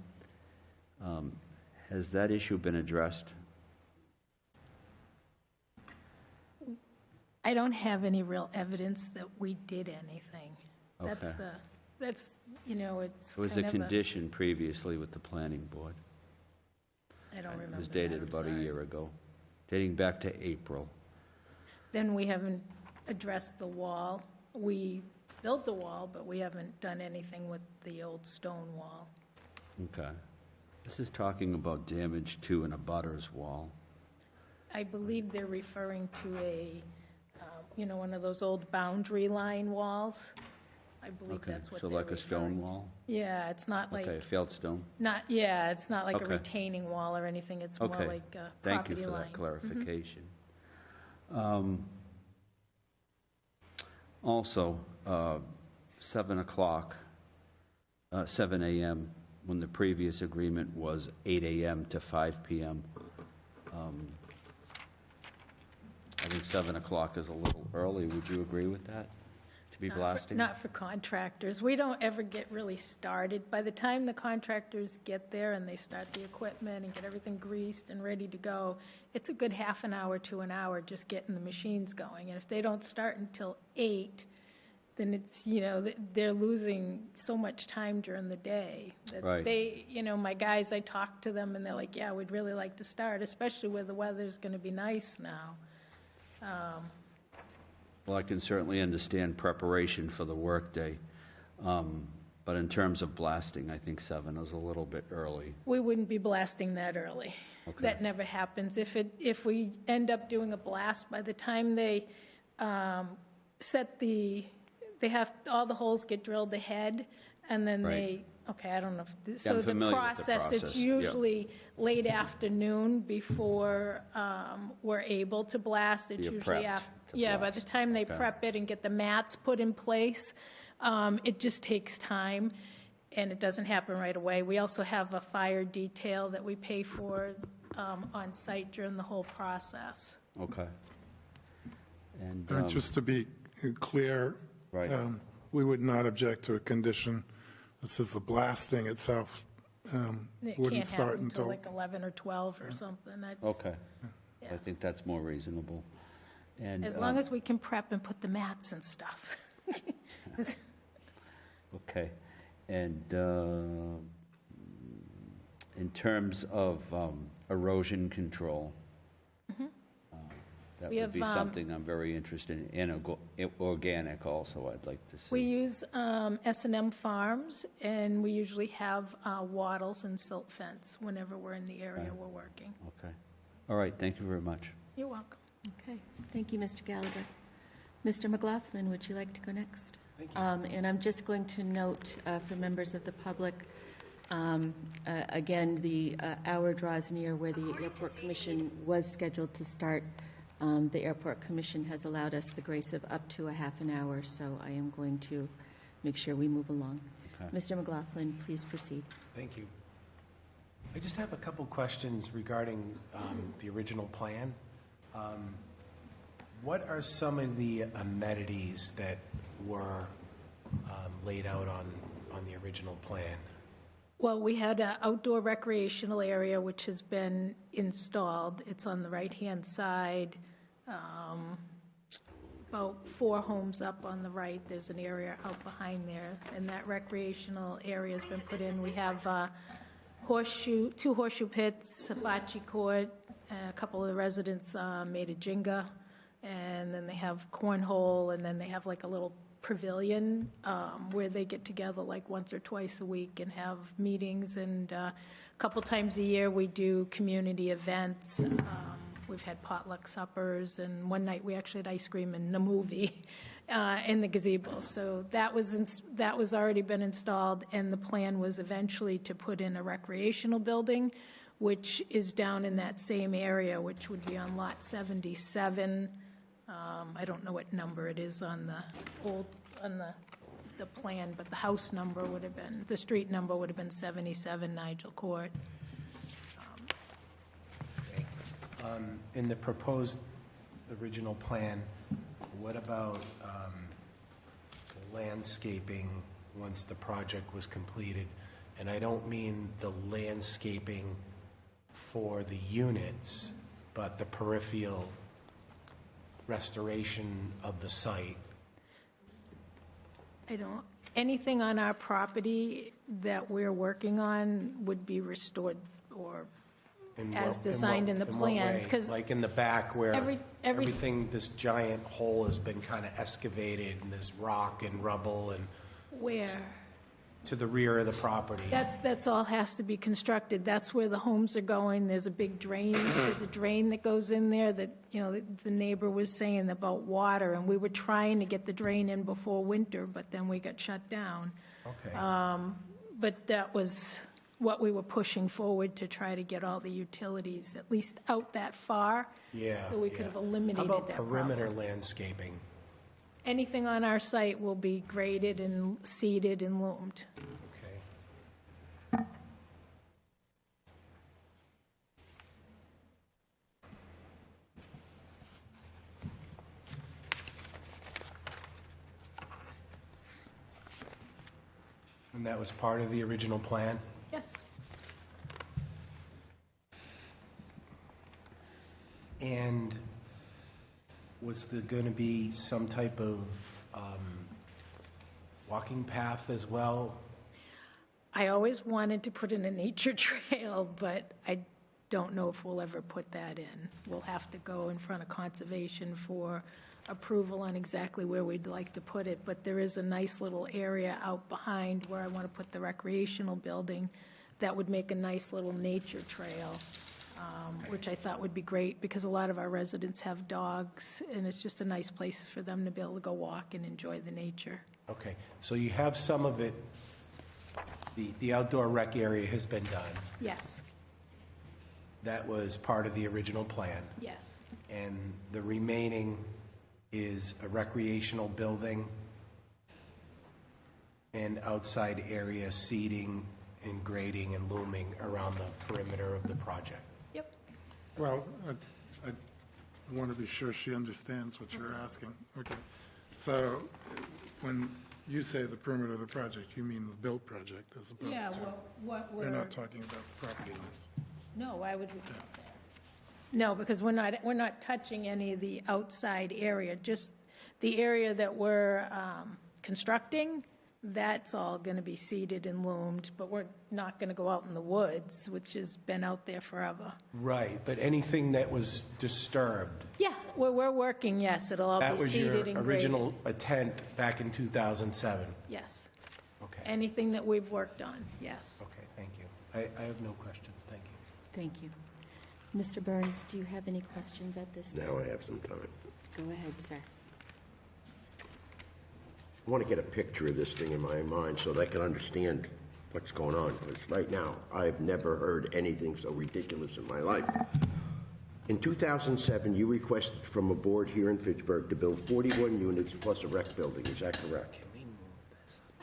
Has that issue been addressed? I don't have any real evidence that we did anything. Okay. It's It was a kind of condition previously with the planning board. I don't remember. It was dated that, I'm about a sorry. year ago, dating back to April. Then we haven't addressed the wall. We built the wall, but we haven't done anything with the old stone wall. Okay. This is talking about damage to an abutter's wall. I believe they're referring to one of those old boundary line walls. I believe Okay, that's what so they're like a stone referring- wall? Yeah, it's not like, Okay, failed stone? it's not like a Okay. retaining wall or anything. It's more Okay. like a Thank you property for line. that clarification. Also, 7 a.m., when the previous agreement was 8 a.m. to 5 p.m. I think 7 o'clock is a little early. Would you agree with that, to be blasting? Not for contractors. We don't ever get really started. By the time the contractors get there and they start the equipment and get everything greased and ready to go, it's a good half an hour to an hour just getting the machines going. And if they don't start until 8, then it's, they're losing so much time during the day. That Right. my guys, I talk to them and they're like, yeah, we'd really like to start, especially where the weather's going to be nice now. Well, I can certainly understand preparation for the workday. But in terms of blasting, I think 7 is a little bit early. We wouldn't be blasting that early. Okay. That never happens. If we end up doing a blast, by the time they they have, all the holes get drilled ahead, and then Right. I don't know. Yeah, So I'm familiar with the process, it's yeah. usually late afternoon before we're able to blast. It's You're usually prepped after. to Yeah, by the blast. time they Okay. prep it and get the mats put in place, it just takes time, and it doesn't happen right away. We also have a fire detail that we pay for on site during the whole process. Okay. And, Just to be clear, Right. We would not object to a condition that says the blasting itself It wouldn't can't start happen until until, like 11 or 12 or something. That's- okay. Yeah. I think that's more reasonable. And, As long as we can prep and put the mats and stuff. Okay. And in terms of erosion control, that We would be have, something I'm very interested in, and organic also, I'd like to see. We use S&M Farms, and we usually have wattles and silt fence whenever we're in the area we're working. Okay. All right, thank you very much. You're welcome. Okay, thank you, Mr. Gallagher. Mr. McLaughlin, would you like to go next? Thank you. And I'm just going to note for members of the public, again, the hour draws near where the Airport Commission was scheduled to start. The Airport Commission has allowed us the grace of up to a half an hour, so I am going to make sure we move along. Okay. Mr. McLaughlin, please proceed. Thank you. I just have a couple questions regarding the original plan. What are some of the amenities that were laid out on the original plan? Well, we had an outdoor recreational area which has been installed. It's on the right-hand side, about 4 homes up on the right. There's an area out behind there, and that recreational area has been put in. We have 2 horseshoe pits, a bocce court, and a couple of the residents made a Jenga, and then they have cornhole, and then they have like a little pavilion where they get together like once or twice a week and have meetings, and a couple times a year we do community events. We've had potluck suppers, and one night we actually had ice cream and a movie in the gazebo. So that was already been installed, and the plan was eventually to put in a recreational building, which is down in that same area, which would be on lot 77. I don't know what number it is on the plan, but the house number would have been, the street number would have been 77 Nigel Court. In the proposed original plan, what about landscaping once the project was completed? And I don't mean the landscaping for the units, but the peripheral restoration of the site. Anything on our property that we're working on would be restored or as designed in the plans. Because like in the back where every- everything, this giant hole has been kind of excavated and there's rock and rubble and where? to the rear of the property. That's all has to be constructed. That's where the homes are going. There's a big drain, there's a drain that goes in there that, the neighbor was saying about water, and we were trying to get the drain in before winter, but then we got shut down. Okay. But that was what we were pushing forward to try to get all the utilities at least out that far. Yeah. So we could have eliminated How about that perimeter problem. landscaping? Anything on our site will be graded and seeded and loomed. Okay. And that was part of the original plan? Yes. And was there going to be some type of walking path as well? I always wanted to put in a nature trail, but I don't know if we'll ever put that in. We'll have to go in front of conservation for approval on exactly where we'd like to put it, but there is a nice little area out behind where I want to put the recreational building that would make a nice little nature trail, which I thought would be great because a lot of our residents have dogs, and it's just a nice place for them to be able to go walk and enjoy the nature. Okay, so you have some of it, the outdoor rec area has been done. Yes, That was part of the original plan. yes. And the remaining is a recreational building and outside area seating and grading and looming around the perimeter of the project. Yep. Well, I want to be sure she understands what you're asking. Okay. So when you say the perimeter of the project, you mean the built project as opposed Yeah, to... well, what You're we're, not talking about the property lines. no, why would we go up there? No, because we're not touching any of the outside area, just the area that we're constructing, that's all going to be seeded and loomed, but we're not going to go out in the woods, which has been out there forever. Right, but anything that was disturbed, Yeah, we're working, yes, it'll all that be was your seeded and graded. original intent back in 2007? Yes. Okay. Anything that we've worked on, yes. Okay, thank you. I have no questions, thank you. Thank you. Mr. Burns, do you have any questions at this time? Now I have some time. Go ahead, sir. I want to get a picture of this thing in my mind so that I can understand what's going on, because right now, I've never heard anything so ridiculous in my life. In 2007, you requested from a board here in Fitchburg to build 41 units plus a rec building, is that correct?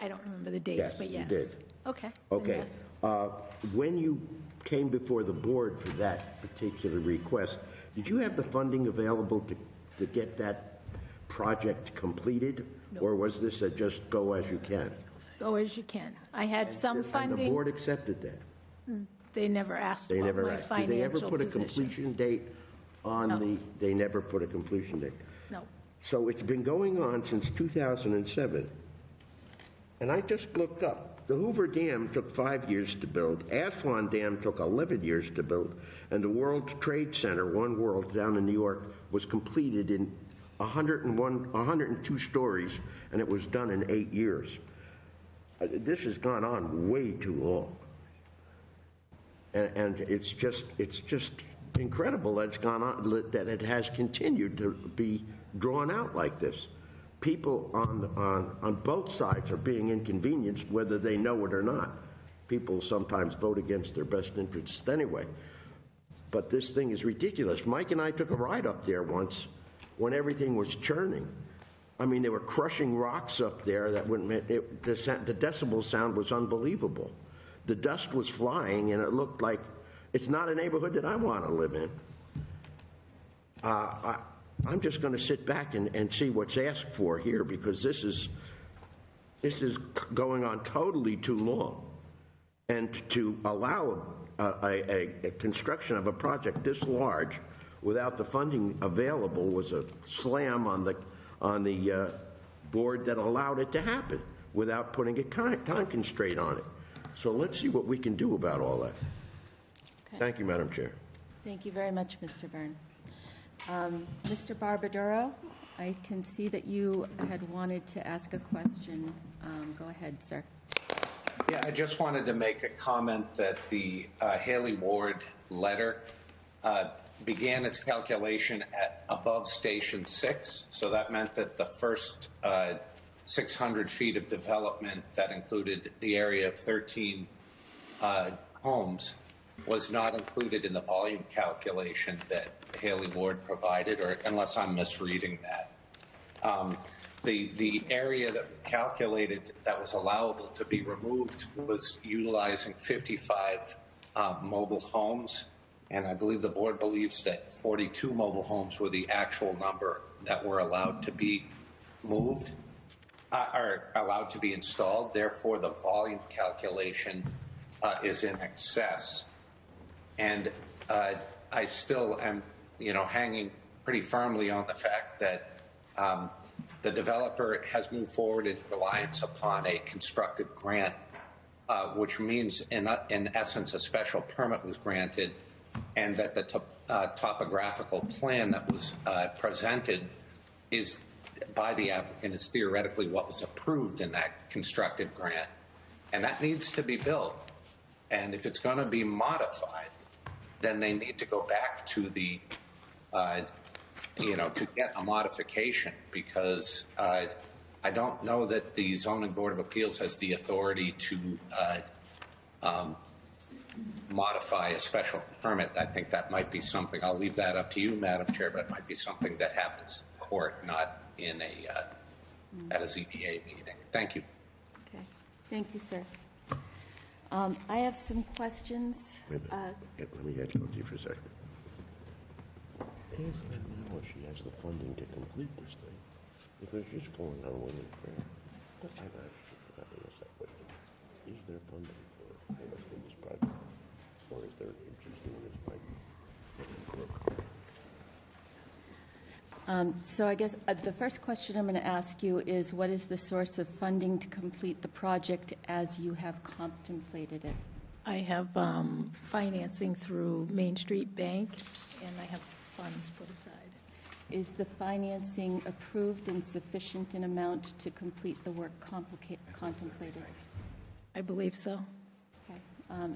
I don't remember the dates, Yes, but you yes. did. Okay. then Okay. yes. When you came before the board for that particular request, did you have the funding available to get that project completed? No. Or was this a just go as you can? Go as you can. I had some And the funding, board accepted that? they never asked They about never, my did they ever financial put a position. completion date on No. they never put a completion date? No. So it's been going on since 2007. And I just looked up. The Hoover Dam took 5 years to build. Aswan Dam took 11 years to build. And the World Trade Center, One World, down in New York, was completed in 102 stories, and it was done in 8 years. This has gone on way too long. And it's just incredible that it's gone on, that it has continued to be drawn out like this. People on both sides are being inconvenienced, whether they know it or not. People sometimes vote against their best interests anyway. But this thing is ridiculous. Mike and I took a ride up there once when everything was churning. I mean, they were crushing rocks up there that wouldn't, the decibel sound was unbelievable. The dust was flying, and it looked like it's not a neighborhood that I want to live in. I'm just going to sit back and see what's asked for here, because this is going on totally too long. And to allow a construction of a project this large without the funding available was a slam on the board that allowed it to happen without putting a time constraint on it. So let's see what we can do about all that. Okay. Thank you, Madam Chair. Thank you very much, Mr. Byrne. Mr. Barbadaro, I can see that you had wanted to ask a question. Go ahead, sir. Yeah, I just wanted to make a comment that the Haley Ward letter began its calculation at above Station 6. So that meant that the first 600 feet of development that included the area of 13 homes was not included in the volume calculation that Haley Ward provided, or unless I'm misreading that. The area that we calculated that was allowable to be removed was utilizing 55 mobile homes, and I believe the board believes that 42 mobile homes were the actual number that were allowed to be moved, or allowed to be installed. Therefore, the volume calculation is in excess. And I still am, hanging pretty firmly on the fact that the developer has moved forward in reliance upon a constructed grant, which means, in essence, a special permit was granted, and that the topographical plan that was presented is by the applicant is theoretically what was approved in that constructive grant, and that needs to be built. And if it's going to be modified, then they need to go back to the, to get a modification, because I don't know that the Zoning Board of Appeals has the authority to modify a special permit. I think that might be something, I'll leave that up to you, Madam Chair, but it might be something that happens in court, not in at a ZBA meeting. Thank you. Okay, thank you, sir. I have some questions. Wait a minute. Let me interrupt you for a second. Ask her now if she has the funding to complete this thing, because she's falling on women's prayer. I've actually forgot to ask that question. Is there funding for the rest of this project, or is there just doing this by? So I guess the first question I'm going to ask you is, what is the source of funding to complete the project as you have contemplated it? I have financing through Main Street Bank, and I have funds put aside. Is the financing approved and sufficient in amount to complete the work contemplated? I believe so. Okay.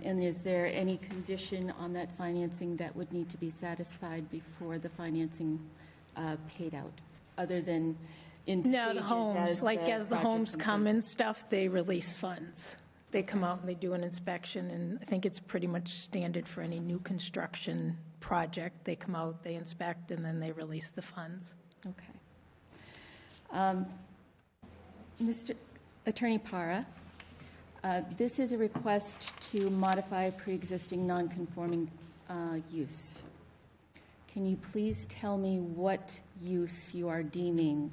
And is there any condition on that financing that would need to be satisfied before the financing paid out, other than in stages? No, the homes, as the homes project come and stuff, they release funds. They come out and they do an inspection, and I think it's pretty much standard for any new construction project. They come out, they inspect, and then they release the funds. Okay. Mr. Attorney Para, this is a request to modify a pre-existing non-conforming use. Can you please tell me what use you are deeming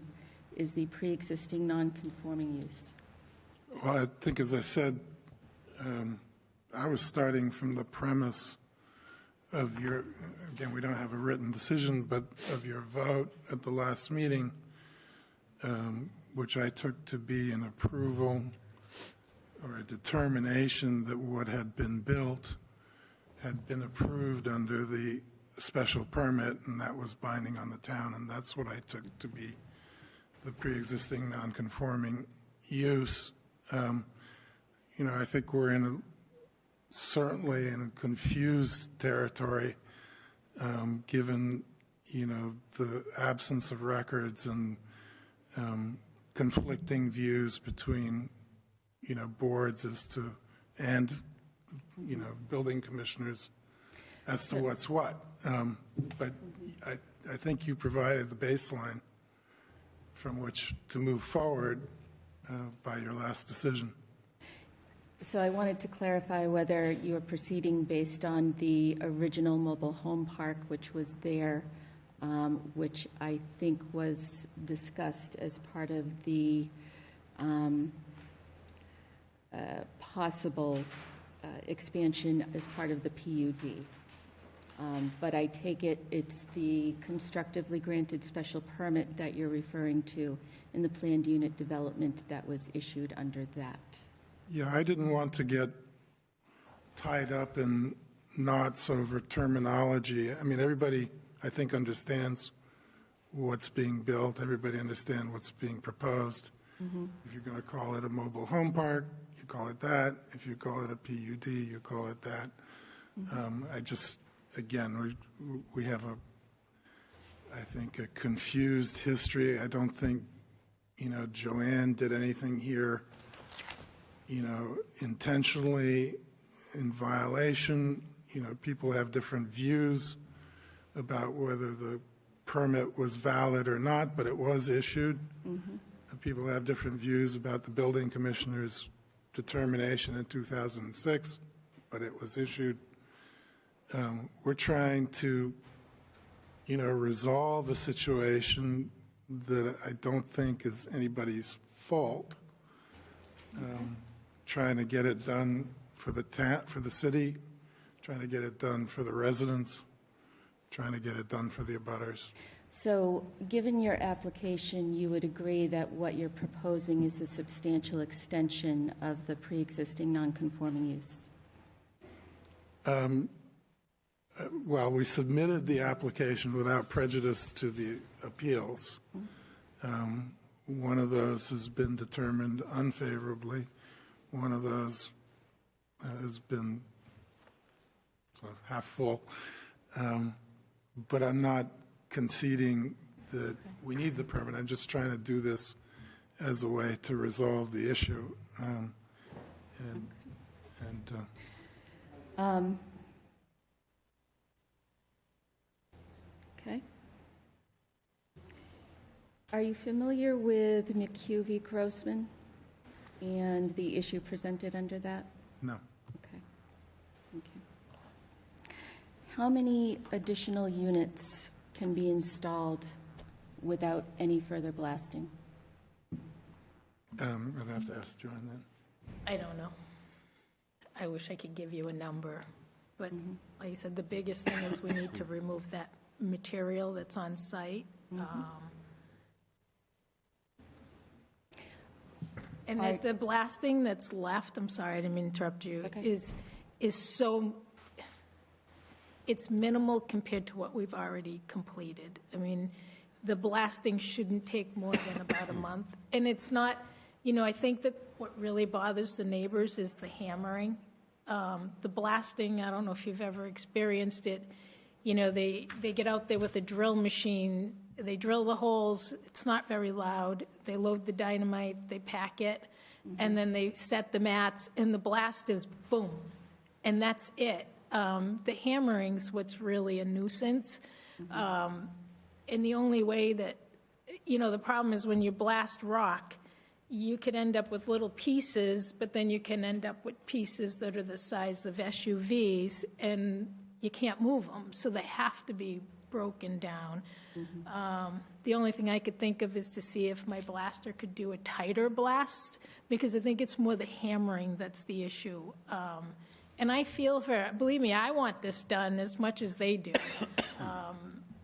is the pre-existing non-conforming use? Well, I think, as I said, I was starting from the premise of your, again, we don't have a written decision, but of your vote at the last meeting, which I took to be an approval or a determination that what had been built had been approved under the special permit, and that was binding on the town, and that's what I took to be the pre-existing non-conforming use. I think we're certainly in a confused territory, given, the absence of records and conflicting views between, boards as to, and, building commissioners as to what's what. But I think you provided the baseline from which to move forward by your last decision. So I wanted to clarify whether you are proceeding based on the original mobile home park, which was there, which I think was discussed as part of the possible expansion as part of the PUD. But I take it it's the constructively granted special permit that you're referring to in the planned unit development that was issued under that. Yeah, I didn't want to get tied up in knots over terminology. I mean, everybody, I think, understands what's being built. Everybody understands what's being proposed. Mm-hmm. If you're going to call it a mobile home park, you call it that. If you call it a PUD, you call it that. Mm-hmm. Again, we have I think, a confused history. I don't think, Joanne did anything here, intentionally in violation. People have different views about whether the permit was valid or not, but it was issued. Mm-hmm. People have different views about the building commissioner's determination in 2006, but it was issued. We're trying to, resolve a situation that I don't think is anybody's fault. Trying to get it done for the city, trying to get it done for the residents, trying to get it done for the abutters. So, given your application, you would agree that what you're proposing is a substantial extension of the pre-existing non-conforming use? Well, we submitted the application without prejudice to the appeals. One of those has been determined unfavorably. One of those has been sort of half full. But I'm not conceding that we need the permit. I'm just trying to do this as a way to resolve the issue. Okay. Are you familiar with McHugh v. Grossman and the issue presented under that? No. Okay. Thank you. How many additional units can be installed without any further blasting? I'd have to ask Joanne then. I don't know. I wish I could give you a number, but like I said, the biggest thing is we need to remove that material that's on site. And the blasting that's left, I'm sorry, I didn't mean to interrupt you, is so, it's minimal compared to what we've already completed. I mean, the blasting shouldn't take more than about a month. And it's not, I think that what really bothers the neighbors is the hammering. The blasting, I don't know if you've ever experienced it, they get out there with a drill machine, they drill the holes, it's not very loud, they load the dynamite, they pack it, and then they set the mats, and the blast is boom, and that's it. The hammering's what's really a nuisance. And the only way that, the problem is when you blast rock, you could end up with little pieces, but then you can end up with pieces that are the size of SUVs, and you can't move them, so they have to be broken down. The only thing I could think of is to see if my blaster could do a tighter blast, because I think it's more the hammering that's the issue. And I feel believe me, I want this done as much as they do.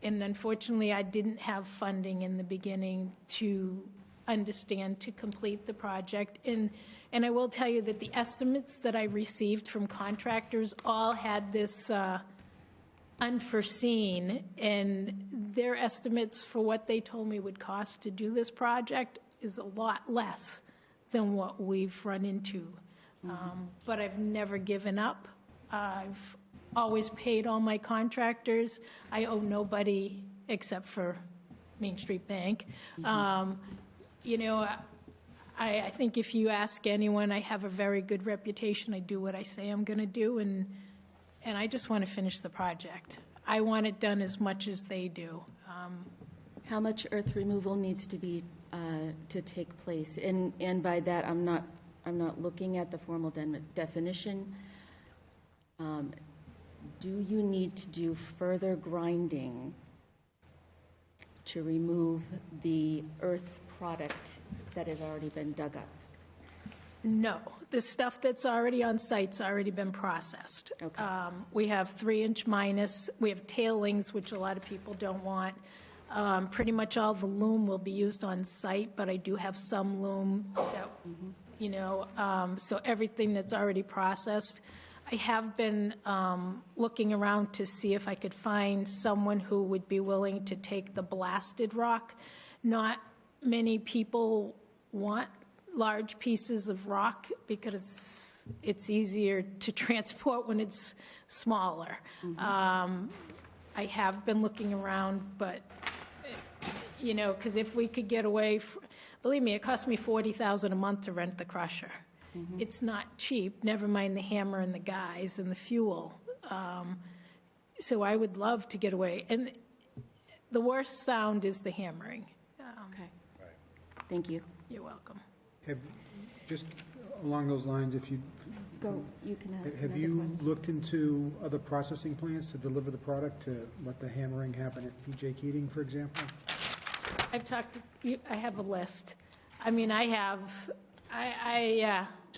And unfortunately, I didn't have funding in the beginning to understand to complete the project. And I will tell you that the estimates that I received from contractors all had this unforeseen, and their estimates for what they told me would cost to do this project is a lot less than what we've run into. But I've never given up. I've always paid all my contractors. I owe nobody except for Main Street Bank. I think if you ask anyone, I have a very good reputation. I do what I say I'm going to do, and I just want to finish the project. I want it done as much as they do. How much earth removal needs to be to take place? And by that, I'm not looking at the formal definition. Do you need to do further grinding to remove the earth product that has already been dug up? No, the stuff that's already on site's already been processed. Okay. We have 3-inch minus, we have tailings, which a lot of people don't want. Pretty much all the loom will be used on site, but I do have some loom that, so everything that's already processed. I have been looking around to see if I could find someone who would be willing to take the blasted rock. Not many people want large pieces of rock because it's easier to transport when it's smaller. I have been looking around, but, because if we could get away, believe me, it cost me $40,000 a month to rent the crusher. It's not cheap, never mind the hammer and the guys and the fuel. So I would love to get away. And the worst sound is the hammering. Okay. Thank you. You're welcome. Just along those lines, if you Go, you can ask have another you question. looked into other processing plants to deliver the product, to let the hammering happen at PJ Keating, for example? I've talked to you, I have a list. I mean, So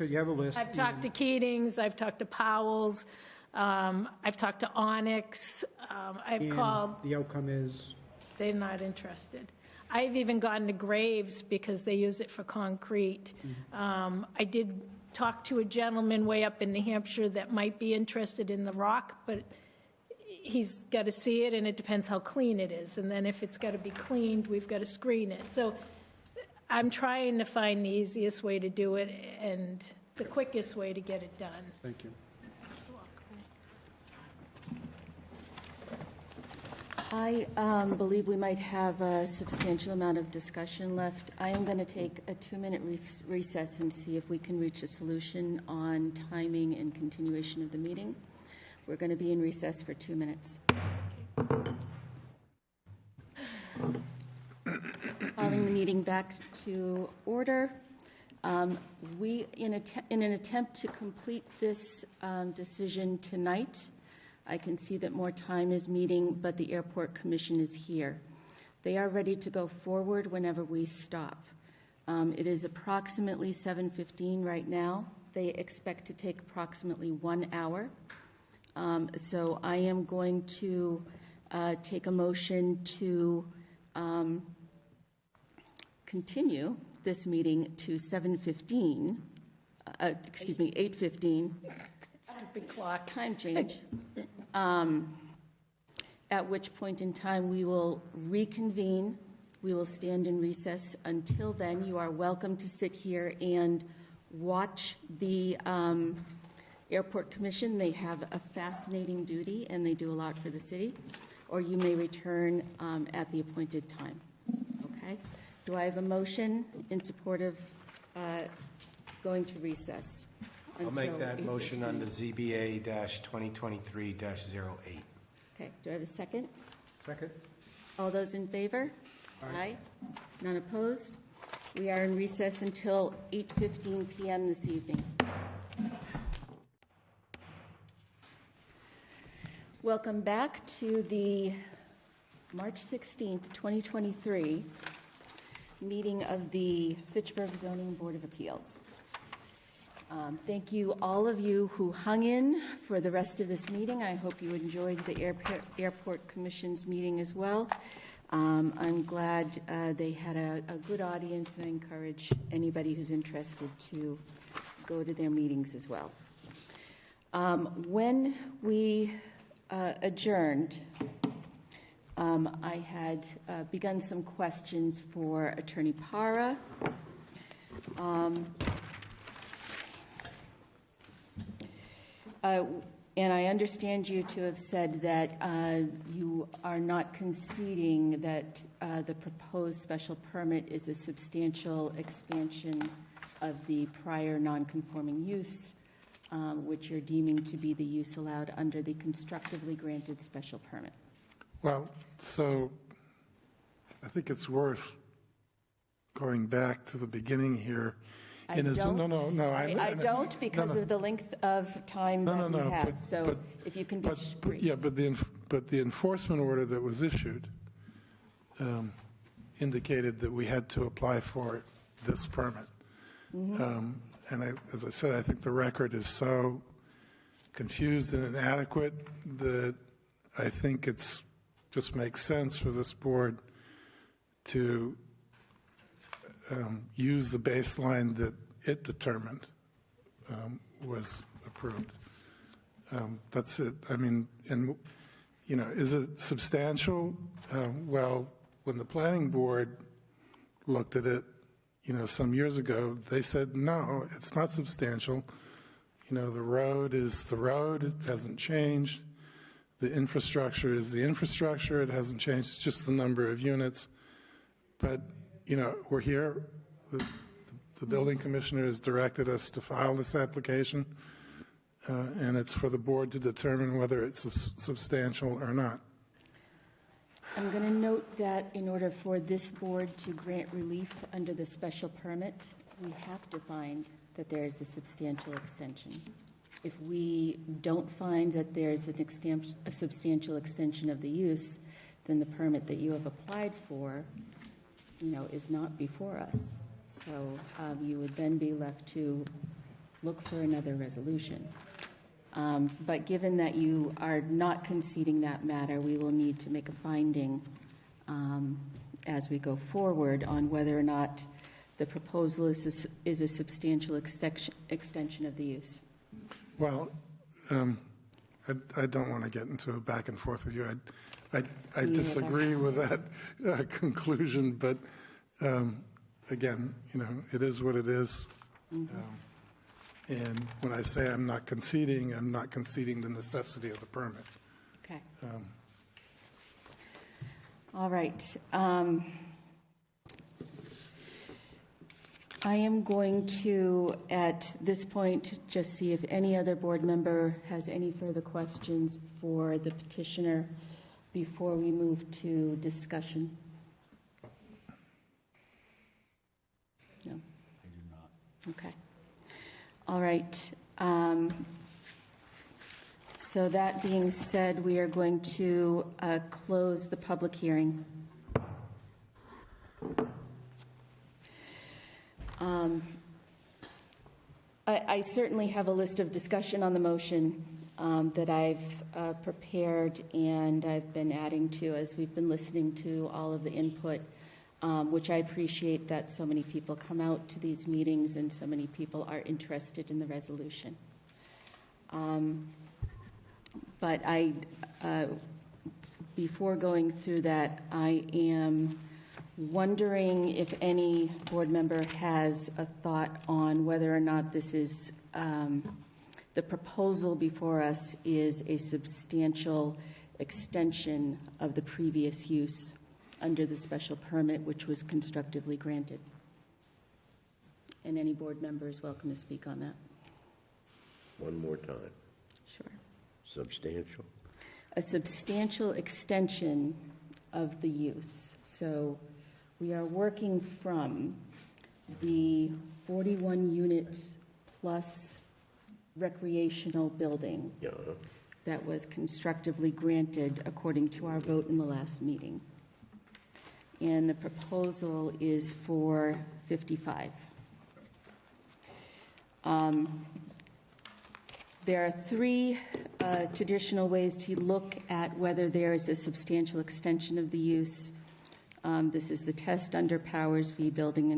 you have a list. I've talked to Keatings, I've talked to Powell's, I've talked to Onyx, I've and called, the outcome is, they're not interested. I've even gone to Graves because they use it for concrete. I did talk to a gentleman way up in New Hampshire that might be interested in the rock, but, he's got to see it, and it depends how clean it is. And then if it's got to be cleaned, we've got to screen it. So I'm trying to find the easiest way to do it and the quickest way to get it done. Thank you. I believe we might have a substantial amount of discussion left. I am going to take a 2-minute recess and see if we can reach a solution on timing and continuation of the meeting. We're going to be in recess for 2 minutes. Calling the meeting back to order. We, in an attempt to complete this decision tonight, I can see that more time is meeting, but the Airport Commission is here. They are ready to go forward whenever we stop. It is approximately 7:15 right now. They expect to take approximately 1 hour. So I am going to take a motion to continue this meeting to 8:15. Stupid clock. Time change. At which point in time we will reconvene. We will stand in recess. Until then, you are welcome to sit here and watch the Airport Commission. They have a fascinating duty, and they do a lot for the city. Or you may return at the appointed time. Okay? Do I have a motion in support of going to recess? I'll make that 8:15? motion under ZBA-2023-08. Okay, do I have a second? Second? All those in favor? Aye. None opposed? We are in recess until 8:15 p.m. this evening. Welcome back to the March 16th, 2023 meeting of the Fitchburg Zoning Board of Appeals. Thank you, all of you who hung in for the rest of this meeting. I hope you enjoyed the Airport Commission's meeting as well. I'm glad they had a good audience, and I encourage anybody who's interested to go to their meetings as well. When we adjourned, I had begun some questions for Attorney Para. And I understand you to have said that you are not conceding that the proposed special permit is a substantial expansion of the prior non-conforming use, which you're deeming to be the use allowed under the constructively granted special permit. Well, so I think it's worth going back to the beginning here. I don't. No. I don't because of the length of time that we have. So if you can be brief. Yeah, but the enforcement order that was issued indicated that we had to apply for this permit. And as I said, I think the record is so confused and inadequate that I think it's just makes sense for this board to use the baseline that it determined was approved. That's it. I mean, and, you know, is it substantial? Well, when the planning board looked at it, you know, some years ago, they said, no, it's not substantial. You know, the road is the road. It hasn't changed. The infrastructure is the infrastructure. It hasn't changed. It's just the number of units. But, you know, we're here. The building commissioner has directed us to file this application, and it's for the board to determine whether it's substantial or not. I'm going to note that in order for this board to grant relief under the special permit, we have to find that there is a substantial extension. If we don't find that there's a substantial extension of the use, then the permit that you have applied for, you know, is not before us. So you would then be left to look for another resolution. But given that you are not conceding that matter, we will need to make a finding as we go forward on whether or not the proposal is a substantial extension of the use. Well, I don't want to get into a back and forth with you. I disagree with that conclusion, but again, it is what it is. And when I say I'm not conceding the necessity of the permit. Okay. All right. I am going to, at this point, just see if any other board member has any further questions for the petitioner before we move to discussion. No? I do not. Okay. All right. So that being said, we are going to close the public hearing. I certainly have a list of discussion on the motion that I've prepared and I've been adding to as we've been listening to all of the input, which I appreciate that so many people come out to these meetings and so many people are interested in the resolution. But before going through that, I am wondering if any board member has a thought on whether or not this is, the proposal before us is a substantial extension of the previous use under the special permit, which was constructively granted. And any board member is welcome to speak on that. One more time. Sure. Substantial? A substantial extension of the use. So we are working from the 41-unit plus recreational building that was constructively granted according to our vote in the last meeting. And the proposal is for 55. There are three traditional ways to look at whether there is a substantial extension of the use. This is the test under Powers v. Building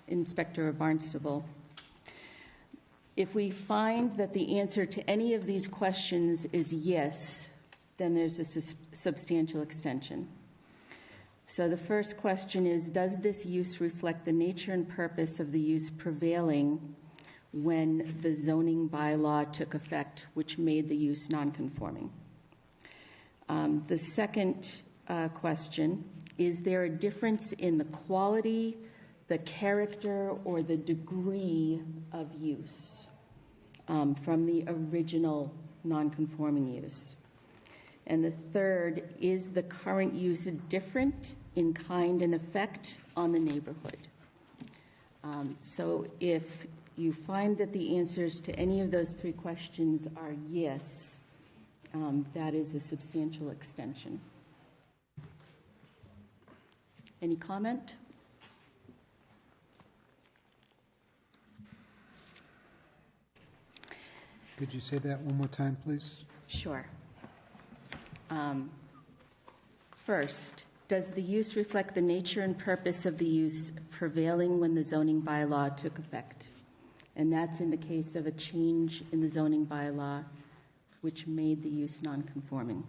Inspector of Barnstable. If we find that the answer to any of these questions is yes, then there's a substantial extension. So the first question is, does this use reflect the nature and purpose of the use prevailing when the zoning bylaw took effect, which made the use nonconforming? The second question, is there a difference in the quality, the character, or the degree of use from the original nonconforming use? And the third, is the current use different in kind and effect on the neighborhood? So if you find that the answers to any of those three questions are yes, that is a substantial extension. Any comment? Could you say that one more time, please? Sure. First, does the use reflect the nature and purpose of the use prevailing when the zoning bylaw took effect? And that's in the case of a change in the zoning bylaw which made the use nonconforming.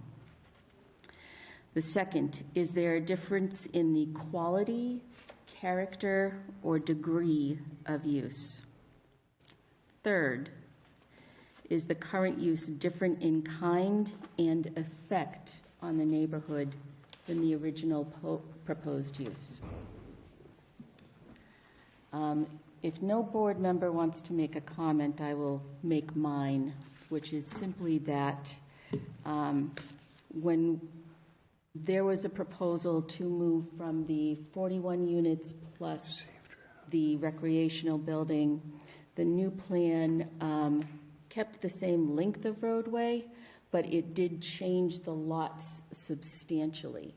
The second, is there a difference in the quality, character, or degree of use? Third, is the current use different in kind and effect on the neighborhood than the original proposed use? If no board member wants to make a comment, I will make mine, which is simply that when there was a proposal to move from the 41 units plus the recreational building, the new plan kept the same length of roadway, but it did change the lots substantially.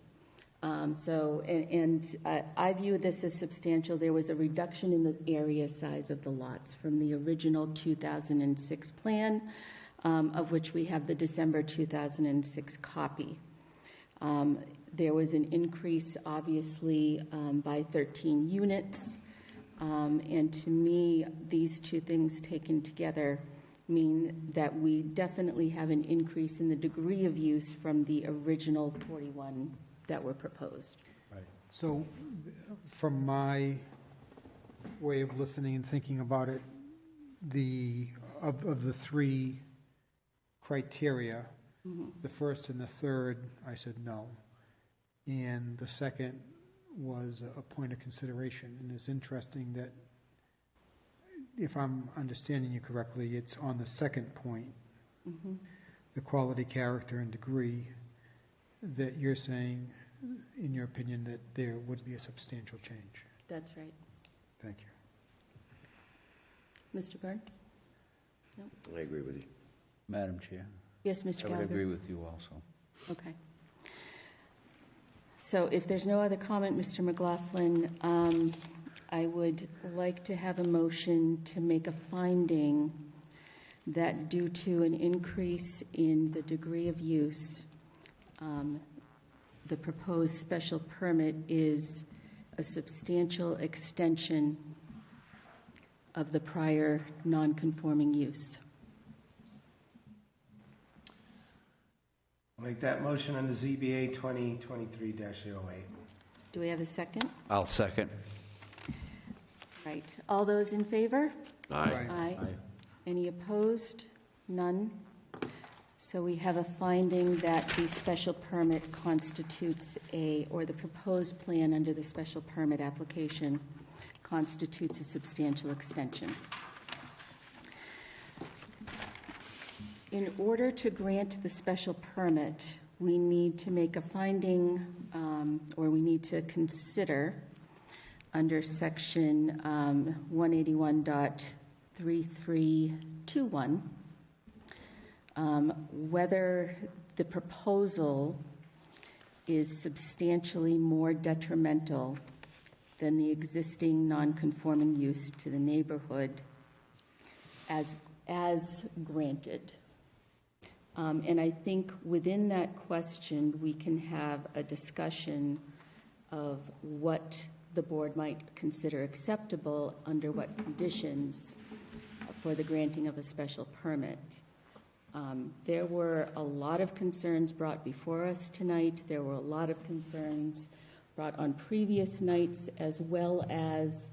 I view this as substantial. There was a reduction in the area size of the lots from the original 2006 plan, of which we have the December 2006 copy. There was an increase, obviously, by 13 units. And to me, these two things taken together mean that we definitely have an increase in the degree of use from the original 41 that were proposed. So from my way of listening and thinking about it, of the three criteria, the first and the third, I said no. And the second was a point of consideration. And it's interesting that, if I'm understanding you correctly, it's on the second point, the quality, character, and degree, that you're saying, in your opinion, that there would be a substantial change. That's right. Thank you. Mr. Byrne? No? I agree with you. Madam Chair? Yes, Mr. I Gallagher? would agree with you also. Okay. So if there's no other comment, Mr. McLaughlin, I would like to have a motion to make a finding that due to an increase in the degree of use, the proposed special permit is a substantial extension of the prior non-conforming use. I'll make that motion under ZBA 2023-08. Do we have a second? I'll second. Right. All those in favor? Aye. Aye. Any opposed? None. So we have a finding that the special permit constitutes or the proposed plan under the special permit application constitutes a substantial extension. In order to grant the special permit, we need to make a finding, or we need to consider under section 181.3321 whether the proposal is substantially more detrimental than the existing non-conforming use to the neighborhood as granted. And I think within that question, we can have a discussion of what the board might consider acceptable under what conditions for the granting of a special permit. There were a lot of concerns brought before us tonight. There were a lot of concerns brought on previous nights, as well as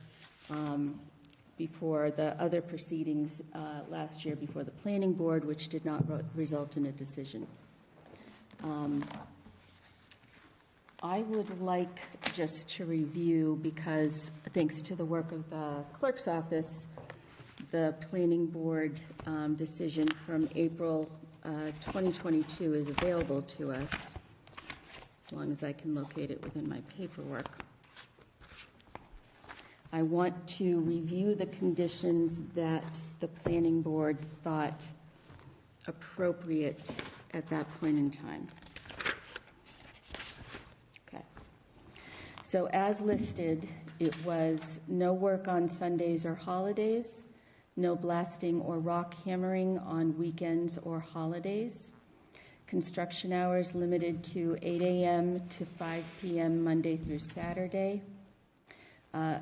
before the other proceedings last year before the planning board, which did not result in a decision. I would like just to review, because thanks to the work of the clerk's office, the planning board decision from April 2022 is available to us, as long as I can locate it within my paperwork. I want to review the conditions that the planning board thought appropriate at that point in time. Okay. So as listed, it was no work on Sundays or holidays, no blasting or rock hammering on weekends or holidays, construction hours limited to 8 a.m. to 5 p.m. Monday through Saturday.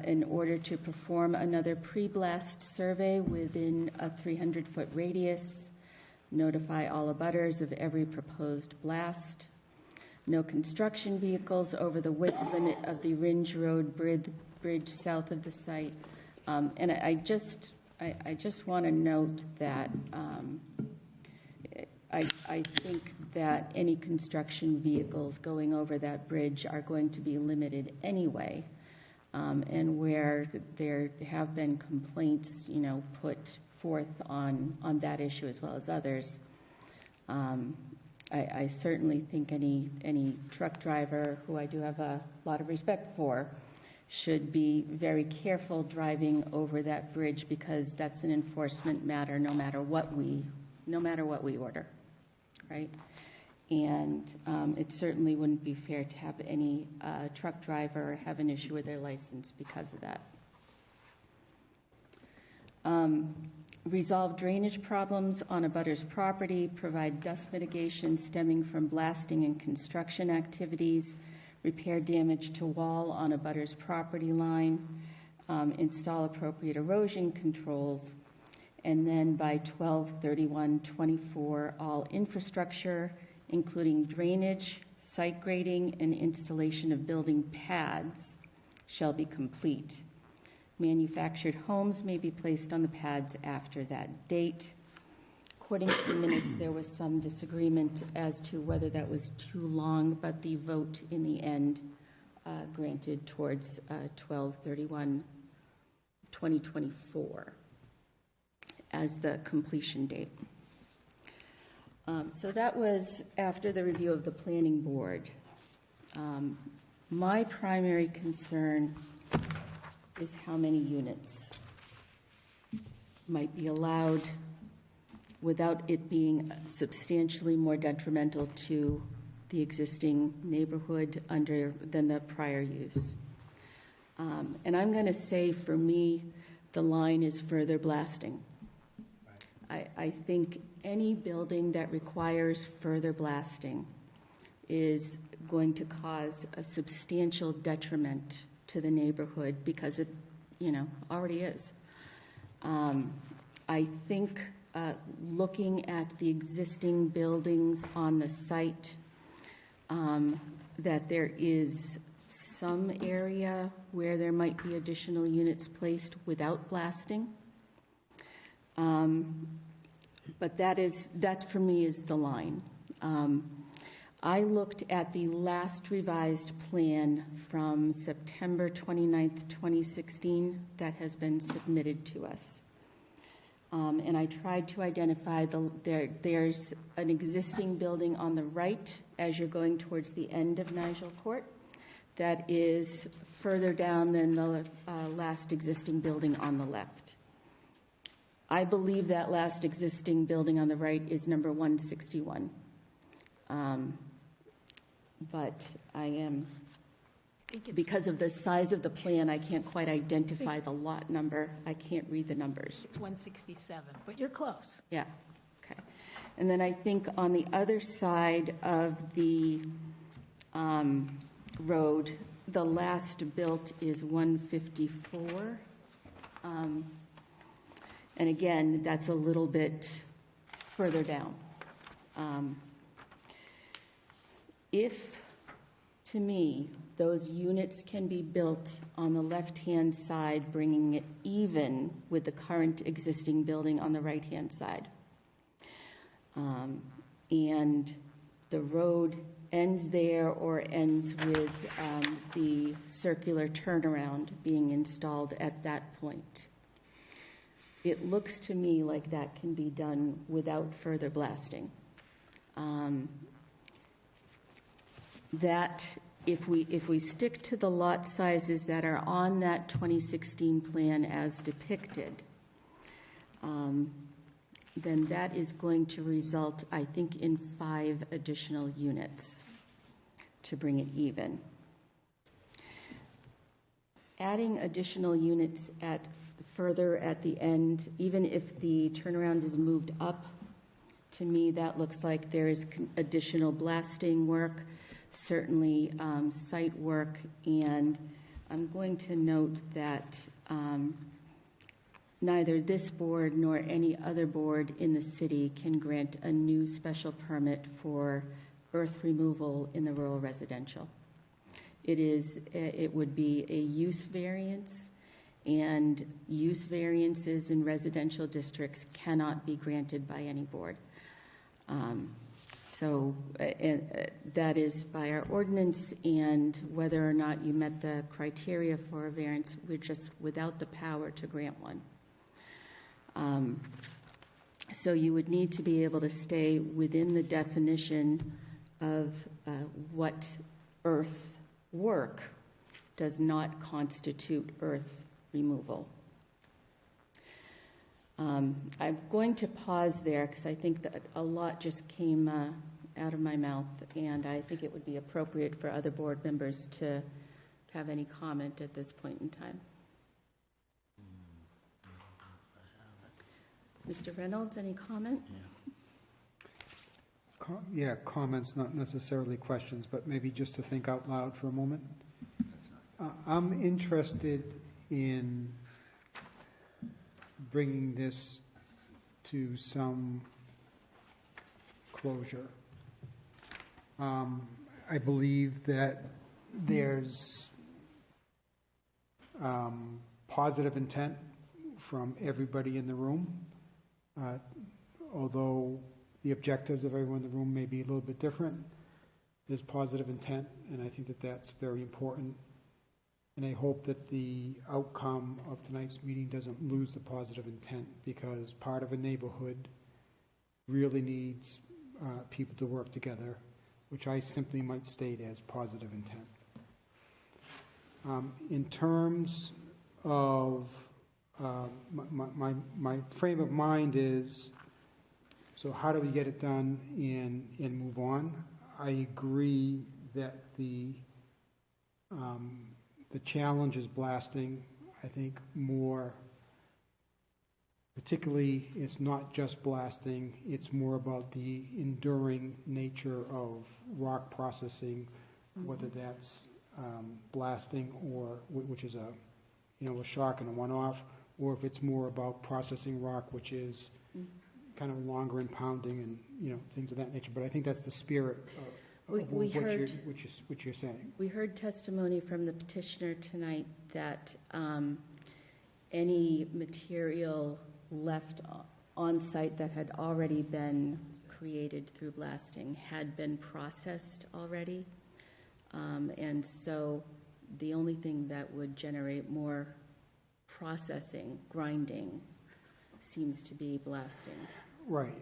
In order to perform another pre-blast survey within a 300-foot radius, notify all abutters of every proposed blast, no construction vehicles over the width limit of the Ringe Road bridge south of the site. And I just want to note that I think that any construction vehicles going over that bridge are going to be limited anyway. And where there have been complaints, put forth on that issue as well as others, I certainly think any truck driver, who I do have a lot of respect for, should be very careful driving over that bridge, because that's an enforcement matter no matter what we order, right? And it certainly wouldn't be fair to have any truck driver have an issue with their license because of that. Resolve drainage problems on a butter's property, provide dust mitigation stemming from blasting and construction activities, repair damage to wall on a butter's property line, install appropriate erosion controls, and then by 12/31/24, all infrastructure, including drainage, site grading, and installation of building pads, shall be complete. Manufactured homes may be placed on the pads after that date. According to the minutes, there was some disagreement as to whether that was too long, but the vote in the end granted towards 12/31/2024 as the completion date. So that was after the review of the planning board. My primary concern is how many units might be allowed without it being substantially more detrimental to the existing neighborhood than the prior use. And I'm going to say, for me, the line is further blasting. I think any building that requires further blasting is going to cause a substantial detriment to the neighborhood because it, already is. I think looking at the existing buildings on the site, that there is some area where there might be additional units placed without blasting. But that for me is the line. I looked at the last revised plan from September 29th, 2016 that has been submitted to us. And I tried to identify there's an existing building on the right as you're going towards the end of Nigel Court that is further down than the last existing building on the left. I believe that last existing building on the right is number 161. But because of the size of the plan, I can't quite identify the lot number. I can't read the numbers. It's 167, but you're close. Yeah, okay. And then I think on the other side of the road, the last built is 154. And again, that's a little bit further down. If, to me, those units can be built on the left-hand side, bringing it even with the current existing building on the right-hand side, and the road ends there or ends with the circular turnaround being installed at that point, it looks to me like that can be done without further blasting. That if we stick to the lot sizes that are on that 2016 plan as depicted, then that is going to result, I think, in 5 additional units to bring it even. Adding additional units further at the end, even if the turnaround is moved up, to me that looks like there is additional blasting work, certainly site work, and I'm going to note that neither this board nor any other board in the city can grant a new special permit for earth removal in the rural residential. It would be a use variance, and use variances in residential districts cannot be granted by any board. So that is by our ordinance, and whether or not you met the criteria for a variance, we're just without the power to grant one. So you would need to be able to stay within the definition of what earth work does not constitute earth removal. I'm going to pause there because I think that a lot just came out of my mouth, and I think it would be appropriate for other board members to have any comment at this point in time. Mr. Reynolds, any comment? Yeah, comments, not necessarily questions, but maybe just to think out loud for a moment. I'm interested in bringing this to some closure. I believe that there's positive intent from everybody in the room, although the objectives of everyone in the room may be a little bit different. There's positive intent, and I think that that's very important. And I hope that the outcome of tonight's meeting doesn't lose the positive intent, because part of a neighborhood really needs people to work together, which I simply might state as positive intent. In terms of my frame of mind is, so how do we get it done and move on? I agree that the challenge is blasting. I think more, particularly, it's not just blasting, it's more about the enduring nature of rock processing, whether that's blasting, or which is a shock and a one-off, or if it's more about processing rock, which is kind of longer and pounding and things of that nature. But I think that's the spirit of what you're saying. We heard testimony from the petitioner tonight that any material left on site that had already been created through blasting had been processed already. And so the only thing that would generate more processing, grinding, seems to be blasting. Right.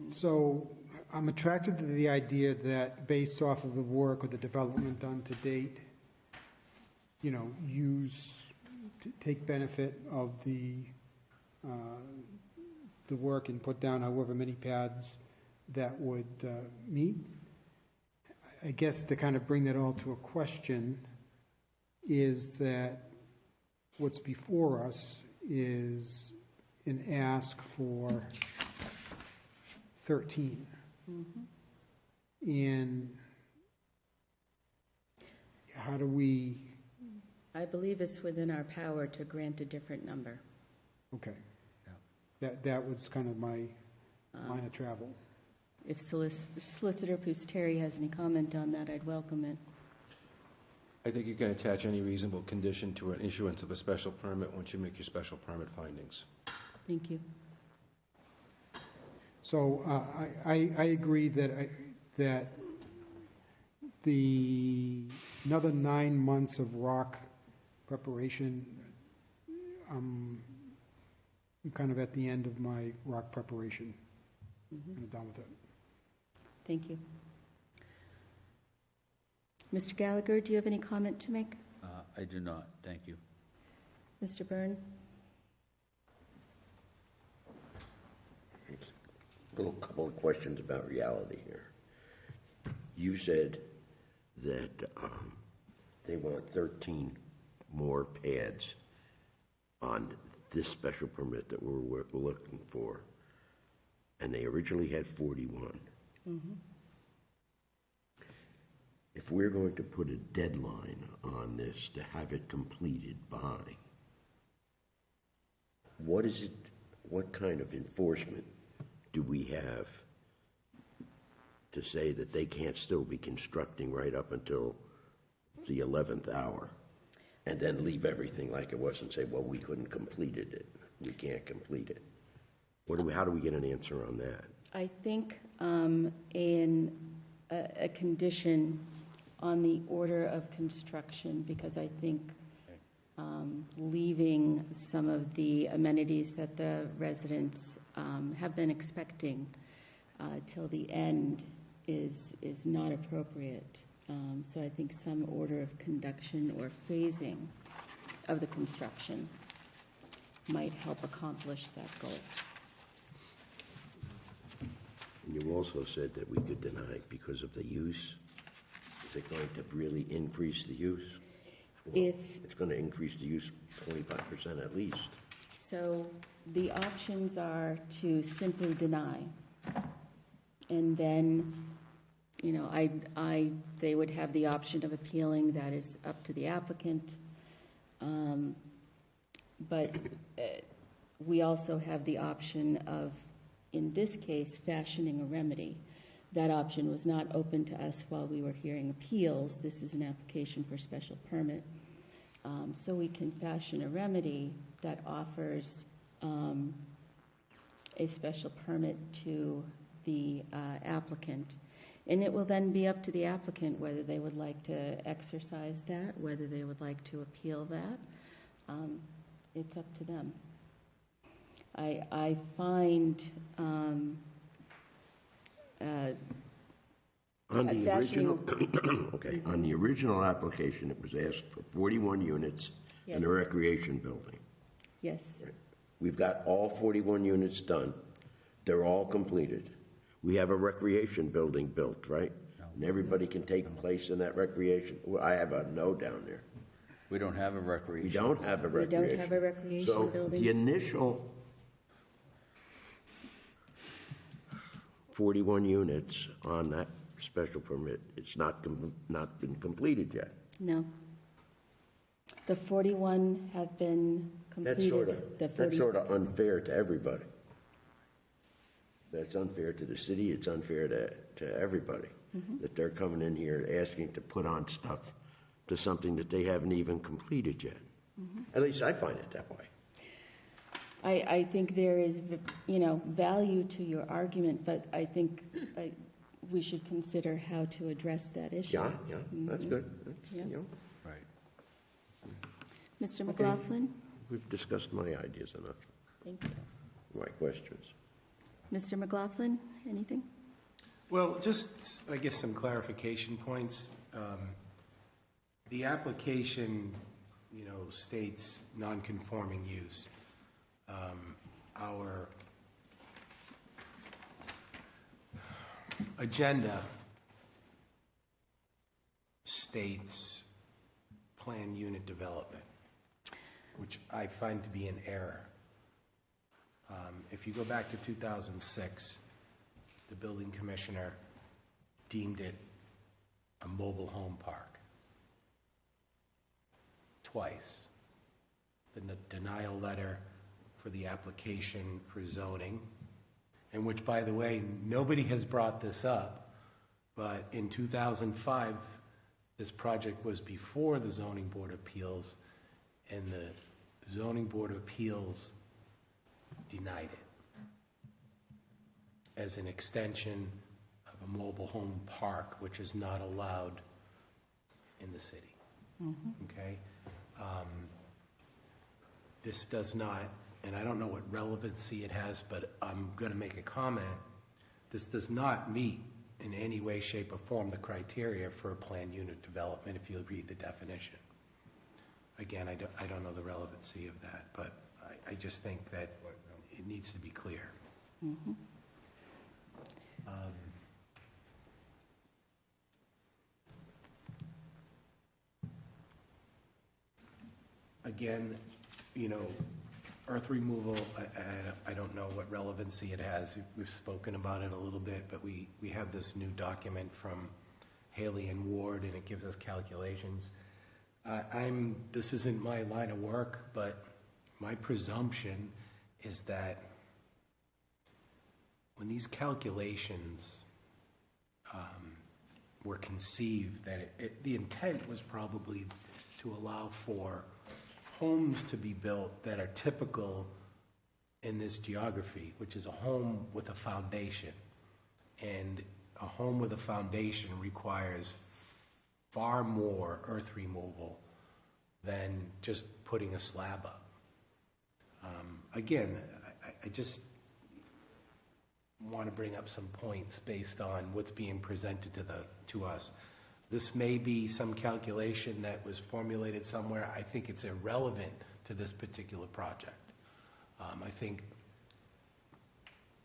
So I'm attracted to the idea that, based off of the work or the development done to date, take benefit of the work and put down however many pads that would meet. I guess to kind of bring that all to a question is that what's before us is an ask for 13. And how do we... I believe it's within our power to grant a different number. Okay. That was kind of my line of travel. If Solicitor Pusteri has any comment on that, I'd welcome it. I think you can attach any reasonable condition to an issuance of a special permit once you make your special permit findings. Thank you. So I agree that another 9 months of rock preparation, I'm kind of at the end of my rock preparation. I'm done with it. Thank you. Mr. Gallagher, do you have any comment to make? I do not. Thank you. Mr. Byrne? A couple of questions about reality here. You said that they want 13 more pads on this special permit that we're looking for, and they originally had 41. If we're going to put a deadline on this to have it completed by, what kind of enforcement do we have to say that they can't still be constructing right up until the 11th hour, and then leave everything like it was and say, well, we couldn't complete it, we can't complete it? How do we get an answer on that? I think in a condition on the order of construction, because I think leaving some of the amenities that the residents have been expecting till the end is not appropriate. So I think some order of conduction or phasing of the construction might help accomplish that goal. And you also said that we could deny it because of the use. Is it going to really increase the use? Well, it's going to increase the use 25% at least. So the options are to simply deny, and then, they would have the option of appealing. That is up to the applicant. But we also have the option of in this case, fashioning a remedy. That option was not open to us while we were hearing appeals. This is an application for special permit. So we can fashion a remedy that offers a special permit to the applicant. And it will then be up to the applicant whether they would like to exercise that, whether they would like to appeal that. It's up to them. I find On the original, okay, on the original application, it was asked for 41 units and a Yes. recreation building. Yes, We've got all 41 units done. They're all completed. We have a recreation building built, right? And everybody can take place in that recreation. Well, I have a no down there. We don't have a recreation. We don't have a we recreation. don't have a recreation So building. the initial 41 units on that special permit, it's not been completed yet. No. The 41 have been completed. That's sort of unfair to everybody. That's unfair to the city, it's unfair to everybody, that they're coming in here asking to put on stuff to something that they haven't even completed yet. At least I find it that way. I think there is, value to your argument, but I think we should consider how to address that issue. Yeah, that's good. That's, Yeah. Right. Mr. McLaughlin? We've discussed my ideas enough, Thank you. my questions. Mr. McLaughlin, anything? Well, just, I guess, some clarification points. The application, states non-conforming use. Our agenda states planned unit development, which I find to be an error. If you go back to 2006, the building commissioner deemed it a mobile home park. Twice. The denial letter for the application for zoning, and which, by the way, nobody has brought this up, but in 2005, this project was before the Zoning Board of Appeals, and the Zoning Board of Appeals denied it as an extension of a mobile home park, which is not allowed in the city. Okay? This does not, and I don't know what relevancy it has, but I'm going to make a comment. This does not meet in any way, shape, or form the criteria for a planned unit development if you read the definition. Again, I don't know the relevancy of that, but I just think that it needs to be clear. Again, earth removal, I don't know what relevancy it has. We've spoken about it a little bit, but we have this new document from Haley and Ward, and it gives us calculations. This isn't my line of work, but my presumption is that when these calculations were conceived, that the intent was probably to allow for homes to be built that are typical in this geography, which is a home with a foundation. And a home with a foundation requires far more earth removal than just putting a slab up. Again, I just want to bring up some points based on what's being presented to us. This may be some calculation that was formulated somewhere. I think it's irrelevant to this particular project. I think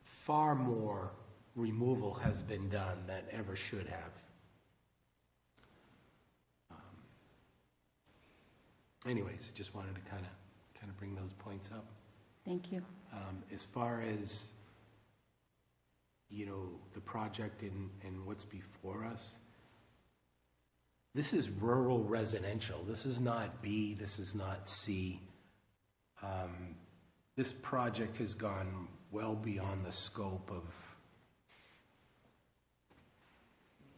far more removal has been done than ever should have. Anyways, just wanted to kind of bring those points up. Thank you. As far as, the project and what's before us, this is rural residential. This is not B, this is not C. This project has gone well beyond the scope of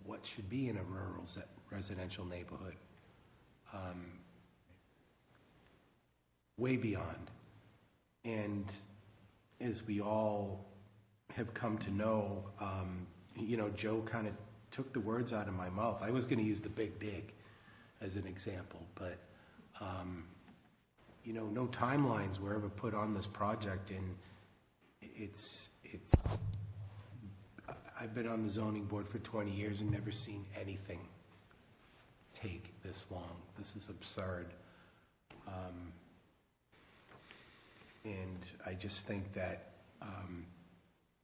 what should be in a rural residential neighborhood. Way beyond. And as we all have come to know, Joe kind of took the words out of my mouth. I was going to use the big dig as an example, but, no timelines were ever put on this project, and I've been on the zoning board for 20 years and never seen anything take this long. This is absurd. And I just think that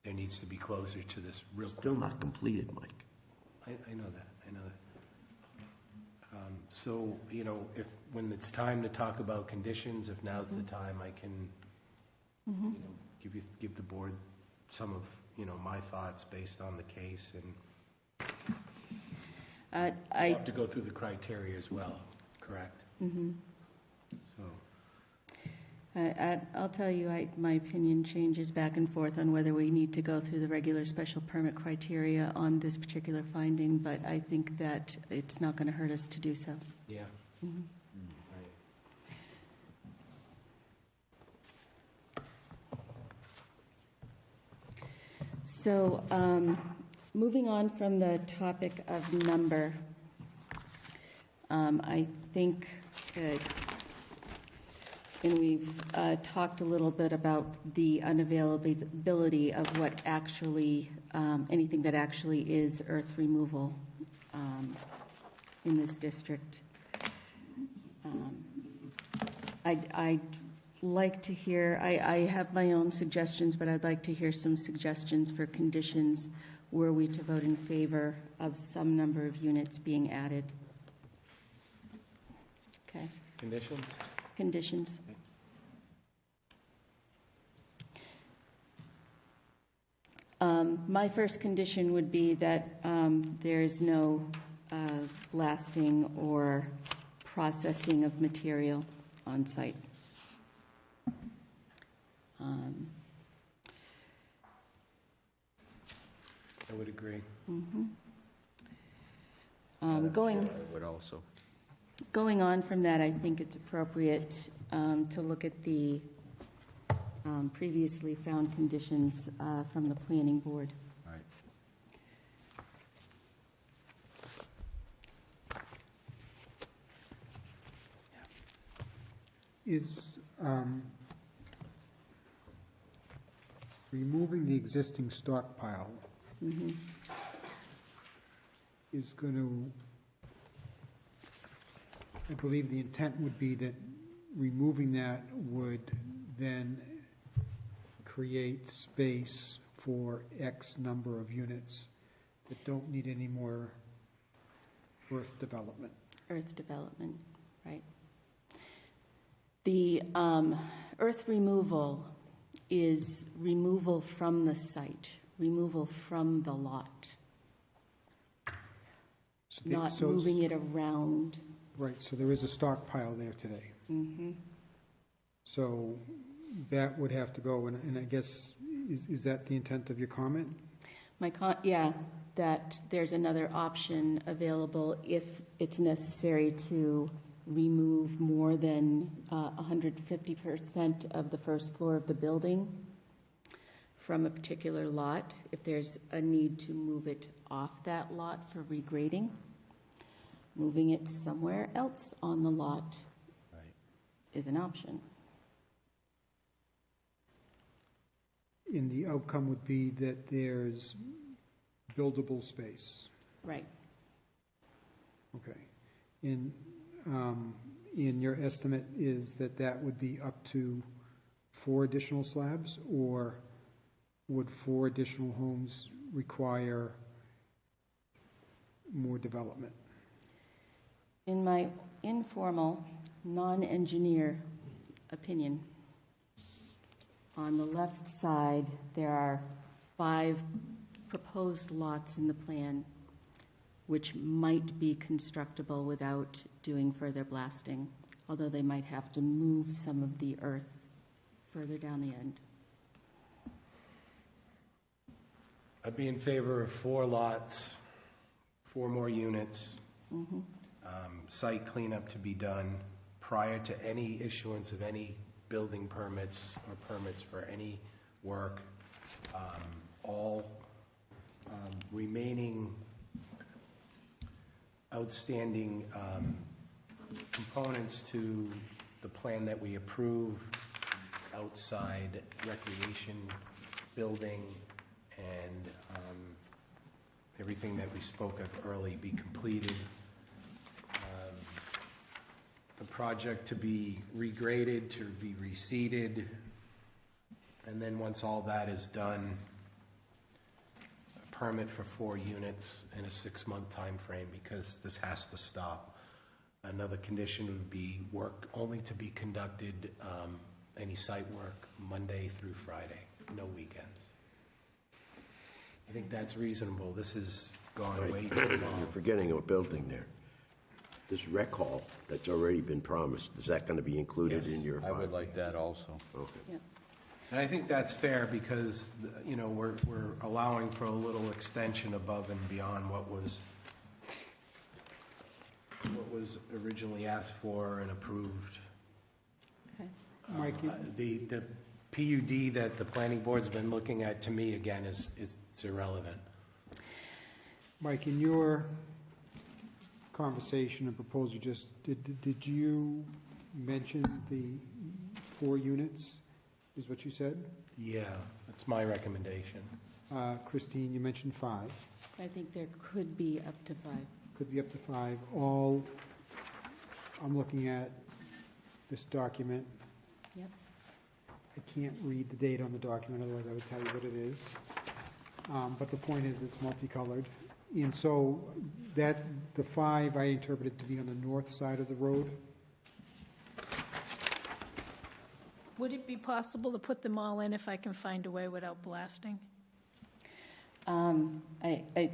there needs to be closure to this real quick. Still not completed, Mike. I know that. So, if when it's time to talk about conditions, if now's the time, I can, give the board some of, my thoughts based on the case, and I have to go through the criteria as well, correct? So. I'll tell you, my opinion changes back and forth on whether we need to go through the regular special permit criteria on this particular finding, but I think that it's not going to hurt us to do so. Yeah. So, moving on from the topic of number, I think and we've talked a little bit about the unavailability of what actually, anything that actually is earth removal in this district. I'd like to hear, I have my own suggestions, but I'd like to hear some suggestions for conditions were we to vote in favor of some number of units being added. Okay. Conditions? Conditions. My first condition would be that there's no blasting or processing of material on site. I would agree. Going. I would also. Going on from that, I think it's appropriate to look at the previously found conditions from the planning board. Right. Is removing the existing stockpile is going to, I believe the intent would be that removing that would then create space for X number of units that don't need any more earth development. Earth development, right. The earth removal is removal from the site, removal from the lot, not moving it around. Right, so there is a stockpile there today. So that would have to go, and I guess, is that the intent of your comment? Yeah, that there's another option available if it's necessary to remove more than 150% of the first floor of the building from a particular lot, if there's a need to move it off that lot for regrading, moving it somewhere else on the lot is an option. And the outcome would be that there's buildable space. Right. Okay. In your estimate is that would be up to 4 additional slabs, or would 4 additional homes require more development? In my informal, non-engineer opinion, on the left side, there are 5 proposed lots in the plan which might be constructible without doing further blasting, although they might have to move some of the earth further down the end. I'd be in favor of 4 lots, 4 more units, site cleanup to be done prior to any issuance of any building permits or permits for any work. All remaining outstanding components to the plan that we approved, outside recreation building, and everything that we spoke of early be completed. The project to be regraded, to be reseeded, and then once all that is done, a permit for 4 units in a 6-month time frame, because this has to stop. Another condition would be work only to be conducted, any site work, Monday through Friday, no weekends. I think that's reasonable. This has gone way too long. You're forgetting a building there. This rec hall that's already been promised, is that going to be included in your? I would like that also. Okay. Yeah. And I think that's fair because, you know, we're allowing for a little extension above and beyond what was originally asked for and approved. Okay. Mike, The PUD that the planning board's been looking at, to me, again, is it's irrelevant. Mike, in your conversation and proposal, did you mention the 4 units, is what you said? Yeah, that's my recommendation. Christine, you mentioned 5. I think there could be up to 5. Could be up to 5. All, I'm looking at this document. Yep. I can't read the date on the document, otherwise I would tell you what it is. But the point is, it's multicolored. And so the 5 I interpreted to be on the north side of the road. Would it be possible to put them all in if I can find a way without blasting? I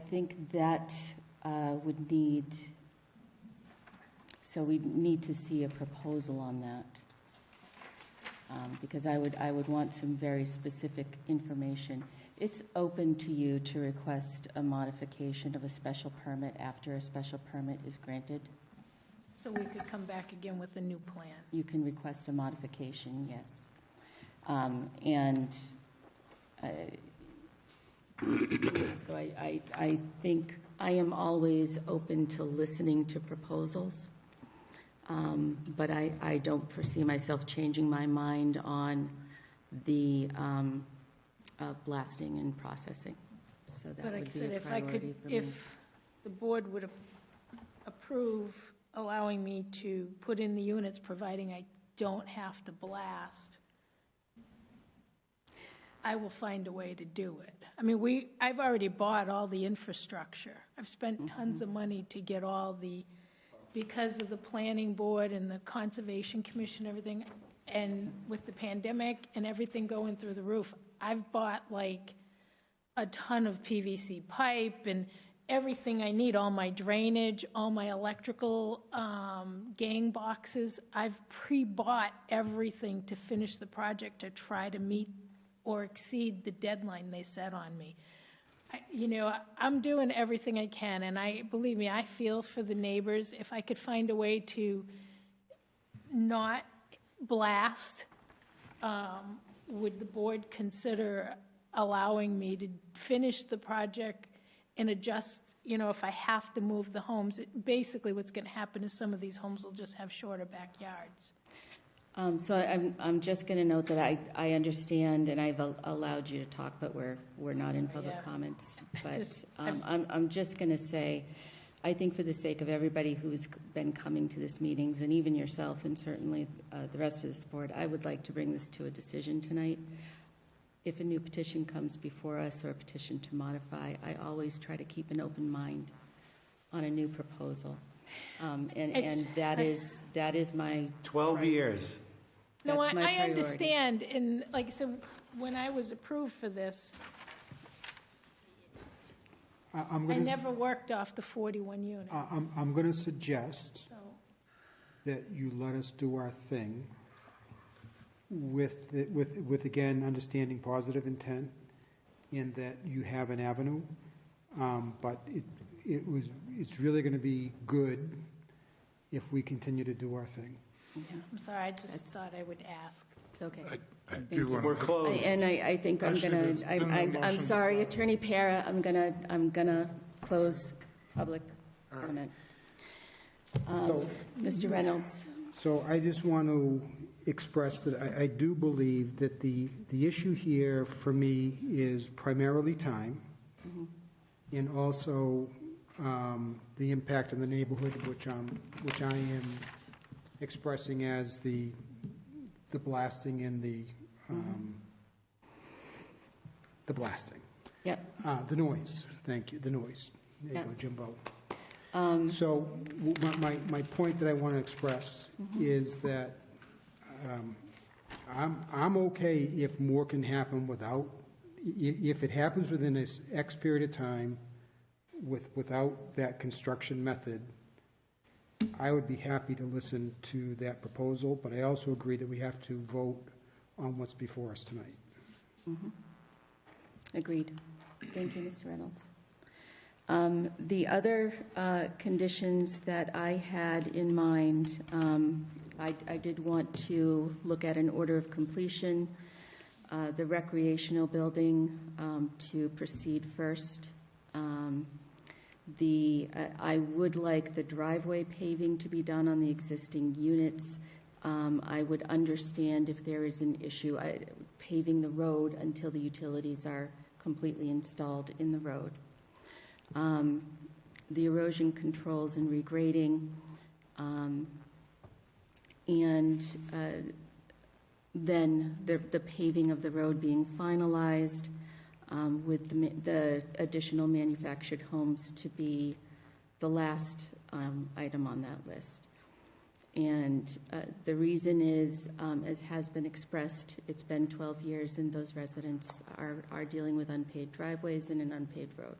think that would need, so we need to see a proposal on that. Because I would want some very specific information. It's open to you to request a modification of a special permit after a special permit is granted. So we could come back again with a new plan. You can request a modification, yes. So I think I am always open to listening to proposals, but I don't foresee myself changing my mind on the blasting and processing. So that But like I would be said, a if I could, priority for me. if the board would approve allowing me to put in the units, providing I don't have to blast, I will find a way to do it. I mean, I've already bought all the infrastructure. I've spent tons of money to get all the, because of the planning board and the conservation commission, everything, and with the pandemic and everything going through the roof, I've bought like a ton of PVC pipe and everything I need, all my drainage, all my electrical gang boxes. I've pre-bought everything to finish the project to try to meet or exceed the deadline they set on me. I'm doing everything I can, and believe me, I feel for the neighbors. If I could find a way to not blast, would the board consider allowing me to finish the project and adjust, if I have to move the homes? Basically, what's going to happen is some of these homes will just have shorter backyards. So I'm just going to note that I understand, and I've allowed you to talk, but we're not in public comments. But I'm just going to say, I think for the sake of everybody who's been coming to these meetings, and even yourself, and certainly the rest of this board, I would like to bring this to a decision tonight. If a new petition comes before us or a petition to modify, I always try to keep an open mind on a new proposal. And that is my 12 years. No, That's my I priority. understand, and like I said, when I was approved for this, I'm I going to, never worked off the 41 units. I'm going to suggest So, that you let us do our thing with again, understanding positive intent, and that you have an avenue. But it's really going to be good if we continue to do our thing. I'm sorry, I just thought I would ask. It's okay. I do want to. We're closed. And I think I'm Actually, gonna, there's been a I'm motion. sorry, Attorney Para, I'm gonna close public comment. Mr. Reynolds? So I just want to express that I do believe that the issue here for me is primarily time, and also the impact on the neighborhood, which I am expressing as the blasting and the blasting. Yep. The noise, thank you, the noise. There you Yep. go, Jimbo. So my point that I want to express is that I'm okay if more can happen without, if it happens within this X period of time without that construction method, I would be happy to listen to that proposal, but I also agree that we have to vote on what's before us tonight. Agreed. Thank you, Mr. Reynolds. The other conditions that I had in mind, I did want to look at an order of completion, the recreational building to proceed first. I would like the driveway paving to be done on the existing units. I would understand if there is an issue paving the road until the utilities are completely installed in the road. The erosion controls and regrading, and then the paving of the road being finalized, with the additional manufactured homes to be the last item on that list. And the reason is, as has been expressed, it's been 12 years and those residents are dealing with unpaved driveways and an unpaved road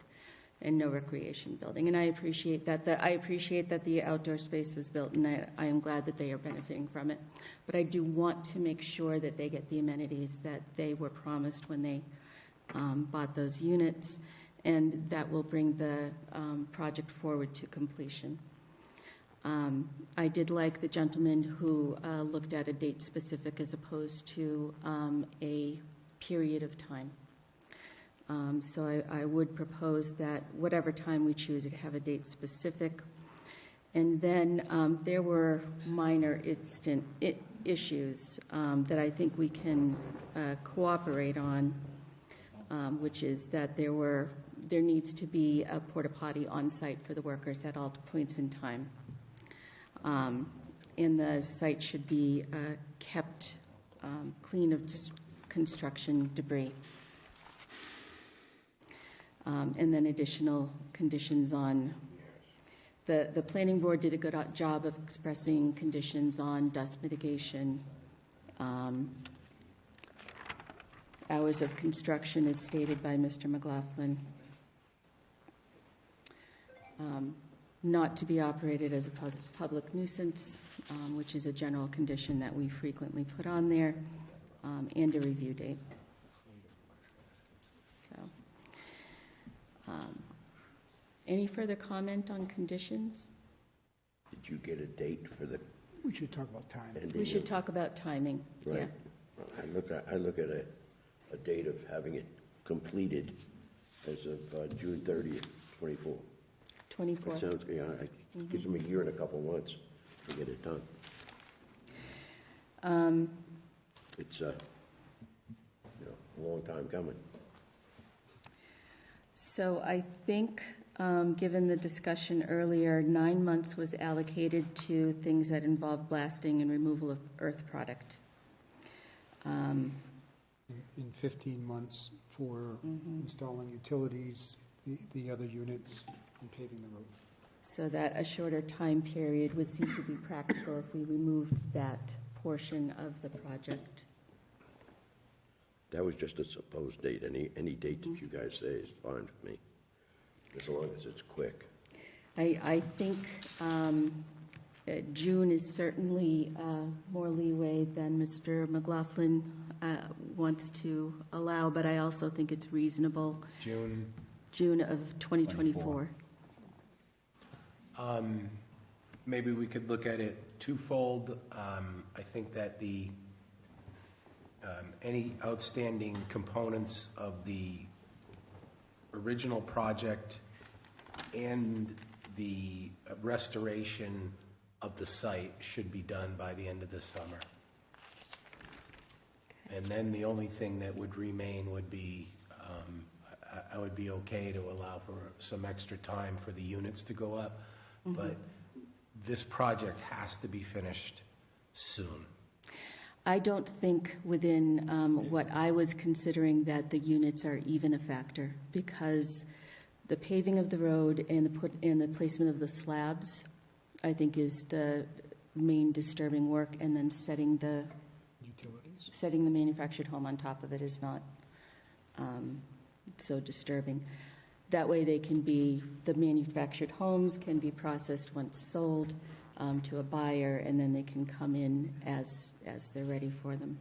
and no recreation building. And I appreciate that the outdoor space was built, and I am glad that they are benefiting from it. But I do want to make sure that they get the amenities that they were promised when they bought those units, and that will bring the project forward to completion. I did like the gentleman who looked at a date specific as opposed to a period of time. So I would propose that whatever time we choose, it have a date specific. And then there were minor issues that I think we can cooperate on, which is that there needs to be a porta potty on site for the workers at all points in time. And the site should be kept clean of just construction debris. And then additional conditions on, the planning board did a good job of expressing conditions on dust mitigation, hours of construction as stated by Mr. McLaughlin, not to be operated as a public nuisance, which is a general condition that we frequently put on there, and a review date. So, any further comment on conditions? Did you get a date for the? We should talk about time. We should talk about timing. Right. Yeah. I look at a date of having it completed as of June 30th, 24. 24. That sounds, yeah, it gives them a year and a couple months to get it done. It's a long time coming. So I think, given the discussion earlier, 9 months was allocated to things that involve blasting and removal of earth product. In 15 months for installing utilities, the other units, and paving the road. So that a shorter time period would seem to be practical if we removed that portion of the project. That was just a supposed date. Any date that you guys say is fine with me, as long as it's quick. I think June is certainly more leeway than Mr. McLaughlin wants to allow, but I also think it's reasonable. June of 2024. Maybe we could look at it twofold. I think that the any outstanding components of the original project and the restoration of the site should be done by the end of the summer. And then the only thing that would remain would be, I would be okay to allow for some extra time for the units to go up, but this project has to be finished soon. I don't think within what I was considering that the units are even a factor, because the paving of the road and the placement of the slabs, I think, is the main disturbing work, and then setting the manufactured home on top of it is not so disturbing. That way the manufactured homes can be processed once sold to a buyer, and then they can come in as they're ready for them.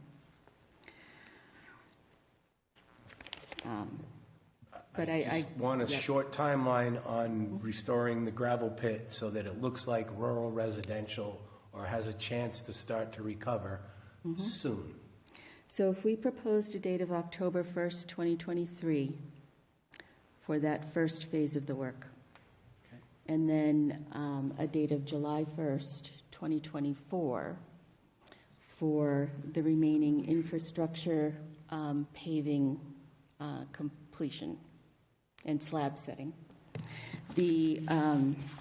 But I just want a short timeline on restoring the gravel pit so that it looks like rural residential or has a chance to start to recover soon. So if we proposed a date of October 1st, 2023 for that first phase of the work, and then a date of July 1st, 2024 for the remaining infrastructure paving completion and slab setting. The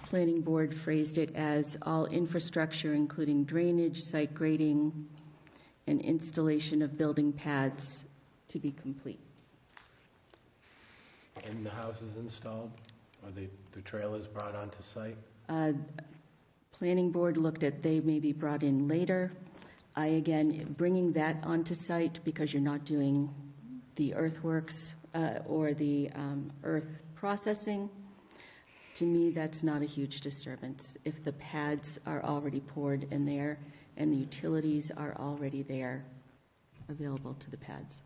planning board phrased it as all infrastructure, including drainage, site grading, and installation of building pads to be complete. And the house is installed? Are the trailers brought onto site? Planning board looked at they may be brought in later. Bringing that onto site because you're not doing the earthworks or the earth processing, to me, that's not a huge disturbance. If the pads are already poured in there and the utilities are already there, available to the pads.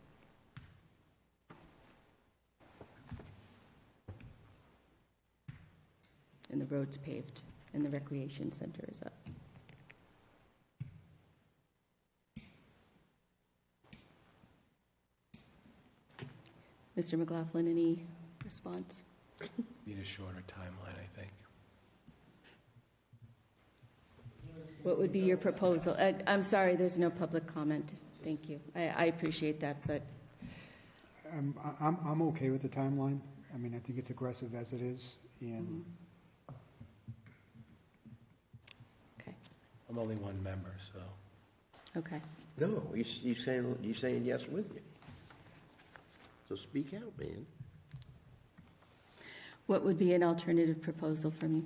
And the road's paved, and the recreation center is up. Mr. McLaughlin, any response? Need a shorter timeline, I think. What would be your proposal? I'm sorry, there's no public comment. Thank you. I appreciate that, but I'm okay with the timeline. I mean, I think it's aggressive as it is, and okay. I'm only one member, so. Okay. No, you saying yes with you. So speak out, man. What would be an alternative proposal for me?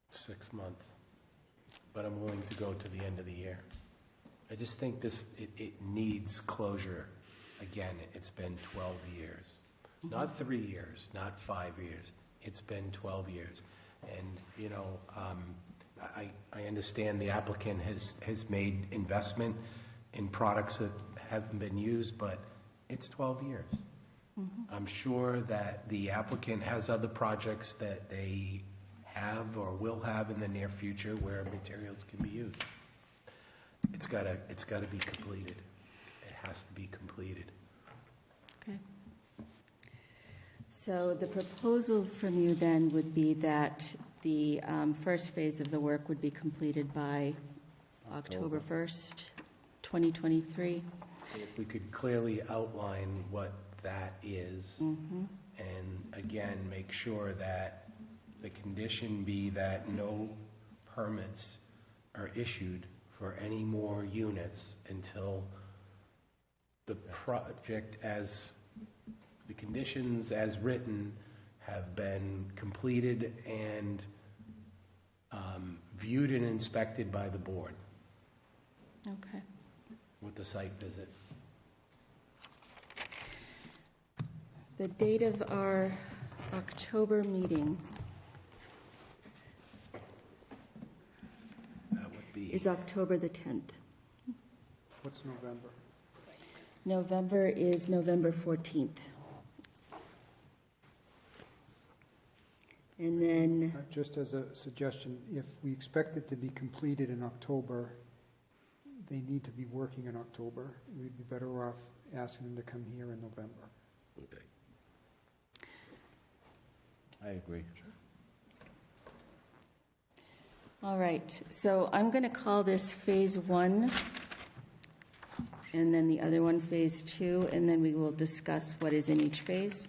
6 months, but I'm willing to go to the end of the year. I just think it needs closure. Again, it's been 12 years. Not 3 years, not 5 years. It's been 12 years. And, I understand the applicant has made investment in products that haven't been used, but it's 12 years. I'm sure that the applicant has other projects that they have or will have in the near future where materials can be used. It's got to be completed. It has to be completed. Okay. So the proposal from you then would be that the first phase of the work would be completed by October 1st, 2023. If we could clearly outline what that is, and again, make sure that the condition be that no permits are issued for any more units until the project, as the conditions as written, have been completed and viewed and inspected by the board. Okay. With the site visit. The date of our October meeting is October the 10th. What's November? November is November 14th. And then, Just as a suggestion, if we expect it to be completed in October, they need to be working in October. We'd be better off asking them to come here in November. Okay. I agree. all right, so I'm going to call this Phase 1, and then the other one Phase 2, and then we will discuss what is in each phase.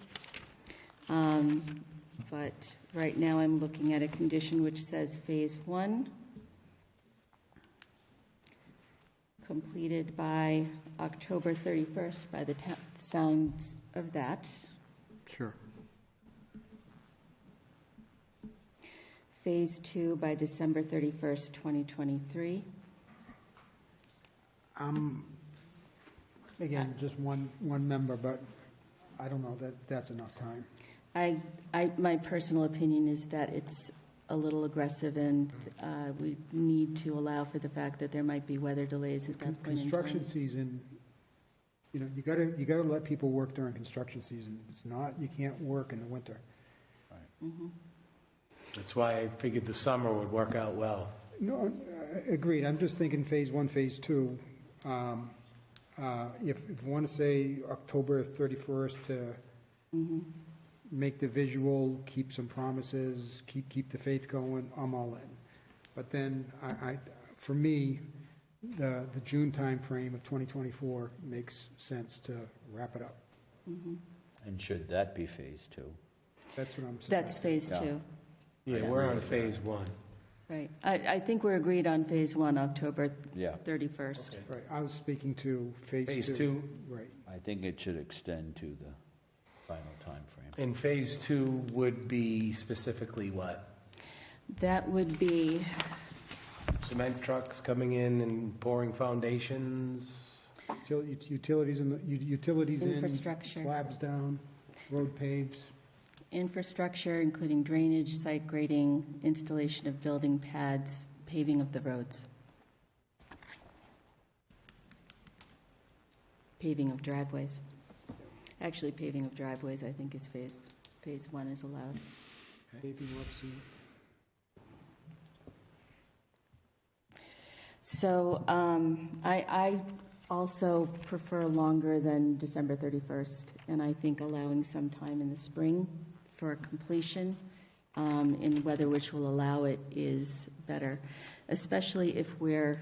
But right now, I'm looking at a condition which says Phase 1, completed by October 31st, by the sound of that. Sure. Phase 2 by December 31st, 2023. Again, just one member, but I don't know that that's enough time. My personal opinion is that it's a little aggressive, and we need to allow for the fact that there might be weather delays at that point in time. Construction season, you know, you gotta let people work during construction season. It's not, you can't work in the winter. That's why I figured the summer would work out well. No, agreed. I'm just thinking Phase 1, Phase 2. If you want to say October 31st to make the visual, keep some promises, keep the faith going, I'm all in. But then, for me, the June timeframe of 2024 makes sense to wrap it up. And should that be Phase 2? That's what I'm saying. That's Phase 2. Yeah, we're on Phase 1. Right. I think we're agreed on Phase 1, October Yeah. 31st. Right, I was speaking to Phase 2. Phase 2. Right. I think it should extend to the final time frame. And Phase 2 would be specifically what? That would be, Cement trucks coming in and pouring foundations? Utilities in, Infrastructure. slabs down, road paves. infrastructure, including drainage, site grading, installation of building pads, paving of the roads. Paving of driveways. Actually, paving of driveways, I think is phase 1 is allowed. Paving website. So I also prefer longer than December 31st, and I think allowing some time in the spring for completion in weather which will allow it is better, especially if we're,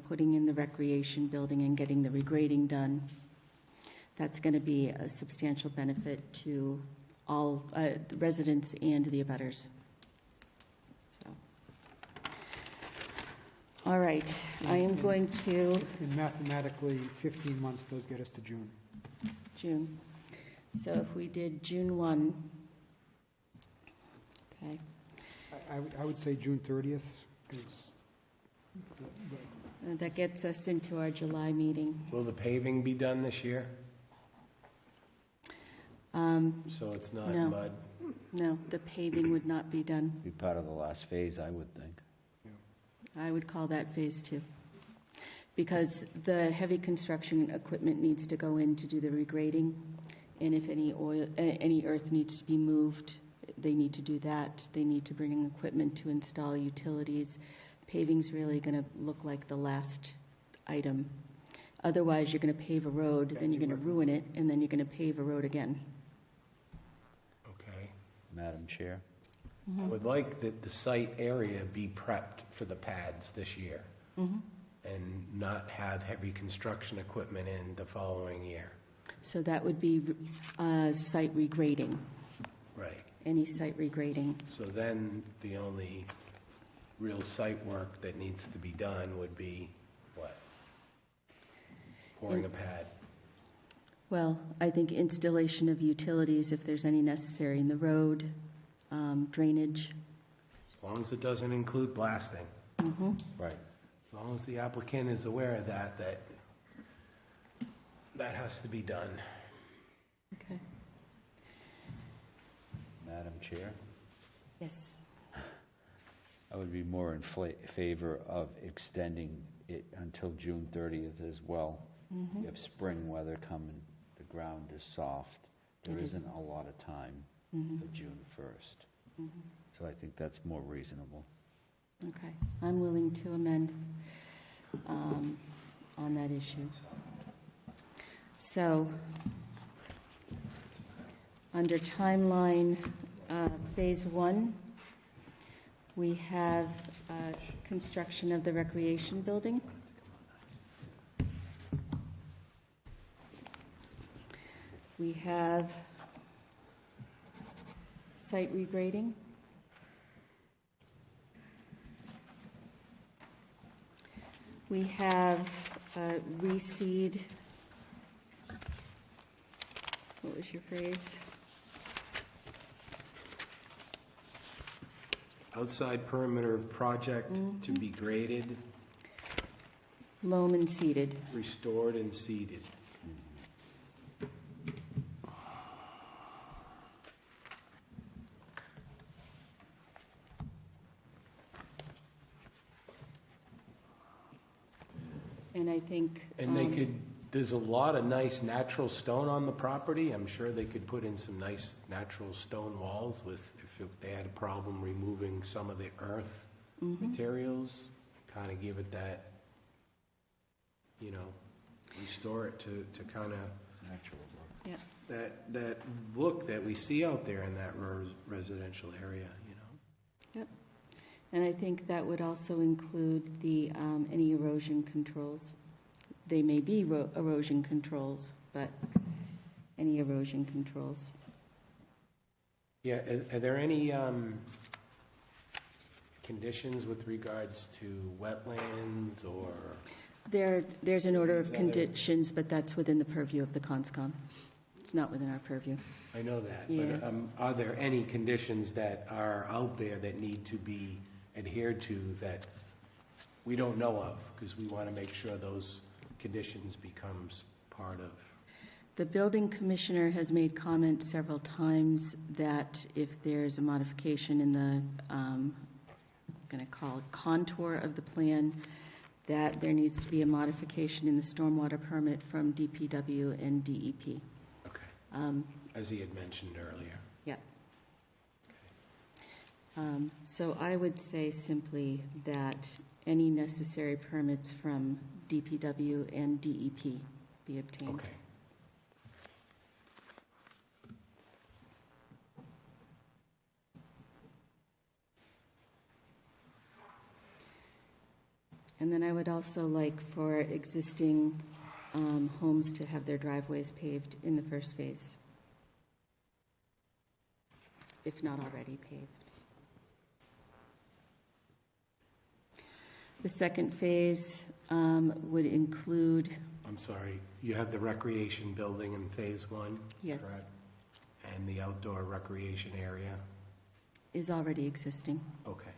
putting in the recreation building and getting the regrading done. That's going to be a substantial benefit to all residents and the abutters. All right, I am going to... And mathematically, 15 months does get us to June. June. So if we did June 1, okay. I would say June 30th, because... That gets us into our July meeting. Will the paving be done this year? So it's not no. mud? No, the paving would not be done. Be part of the last phase, I would think. I would call that phase 2. Because the heavy construction equipment needs to go in to do the regrading, and if any earth needs to be moved, they need to do that. They need to bring in equipment to install utilities. Paving's really going to look like the last item. Otherwise, you're going to pave a road, then you're going to ruin it, and then you're going to pave a road again. Okay. Madam Chair? I would like that the site area be prepped for the pads this year and not have heavy construction equipment in the following year. So that would be site regrading, Right. any site regrading. So then the only real site work that needs to be done would be what? Pouring a pad. Well, I think installation of utilities, if there's any necessary in the road, drainage. As long as it doesn't include blasting. Right. As long as the applicant is aware of that has to be done. Okay. Madam Chair? Yes. I would be more in favor of extending it until June 30th as well. You have spring weather coming, the ground is soft. There It is. isn't a lot of time for June 1st. So I think that's more reasonable. Okay, I'm willing to amend on that issue. So, under timeline, Phase 1, we have construction of the recreation building. We have site regrading. We have reseed. What was your phrase? Outside perimeter of project to be graded, Loam and seeded. restored, and seeded. And I think. And they could, there's a lot of nice natural stone on the property. I'm sure they could put in some nice natural stone walls with, if they had a problem removing some of the earth materials, kind of give it that, you know, restore it to kind of Natural look. Yeah. that look that we see out there in that residential area, you know? Yep. And I think that would also include the, any erosion controls. They may be erosion controls, but any erosion controls. Yeah, are there any conditions with regards to wetlands or? There's an order of Is that conditions, but that's within the purview of the CONSCOM. It's not within our purview. I know that, Yeah. but are there any conditions that are out there that need to be adhered to that we don't know of? Because we want to make sure those conditions becomes part of. The building commissioner has made comment several times that if there's a modification in the, I'm going to call it contour of the plan, that there needs to be a modification in the stormwater permit from DPW and DEP. Okay. As he had mentioned earlier. Yeah. So I would say simply that any necessary permits from DPW and DEP be obtained. Okay. And then I would also like for existing homes to have their driveways paved in the first phase, if not already paved. The second phase would include, I'm sorry, you have the recreation building in phase 1? Yes. Correct? And the outdoor recreation area? is already existing. Okay.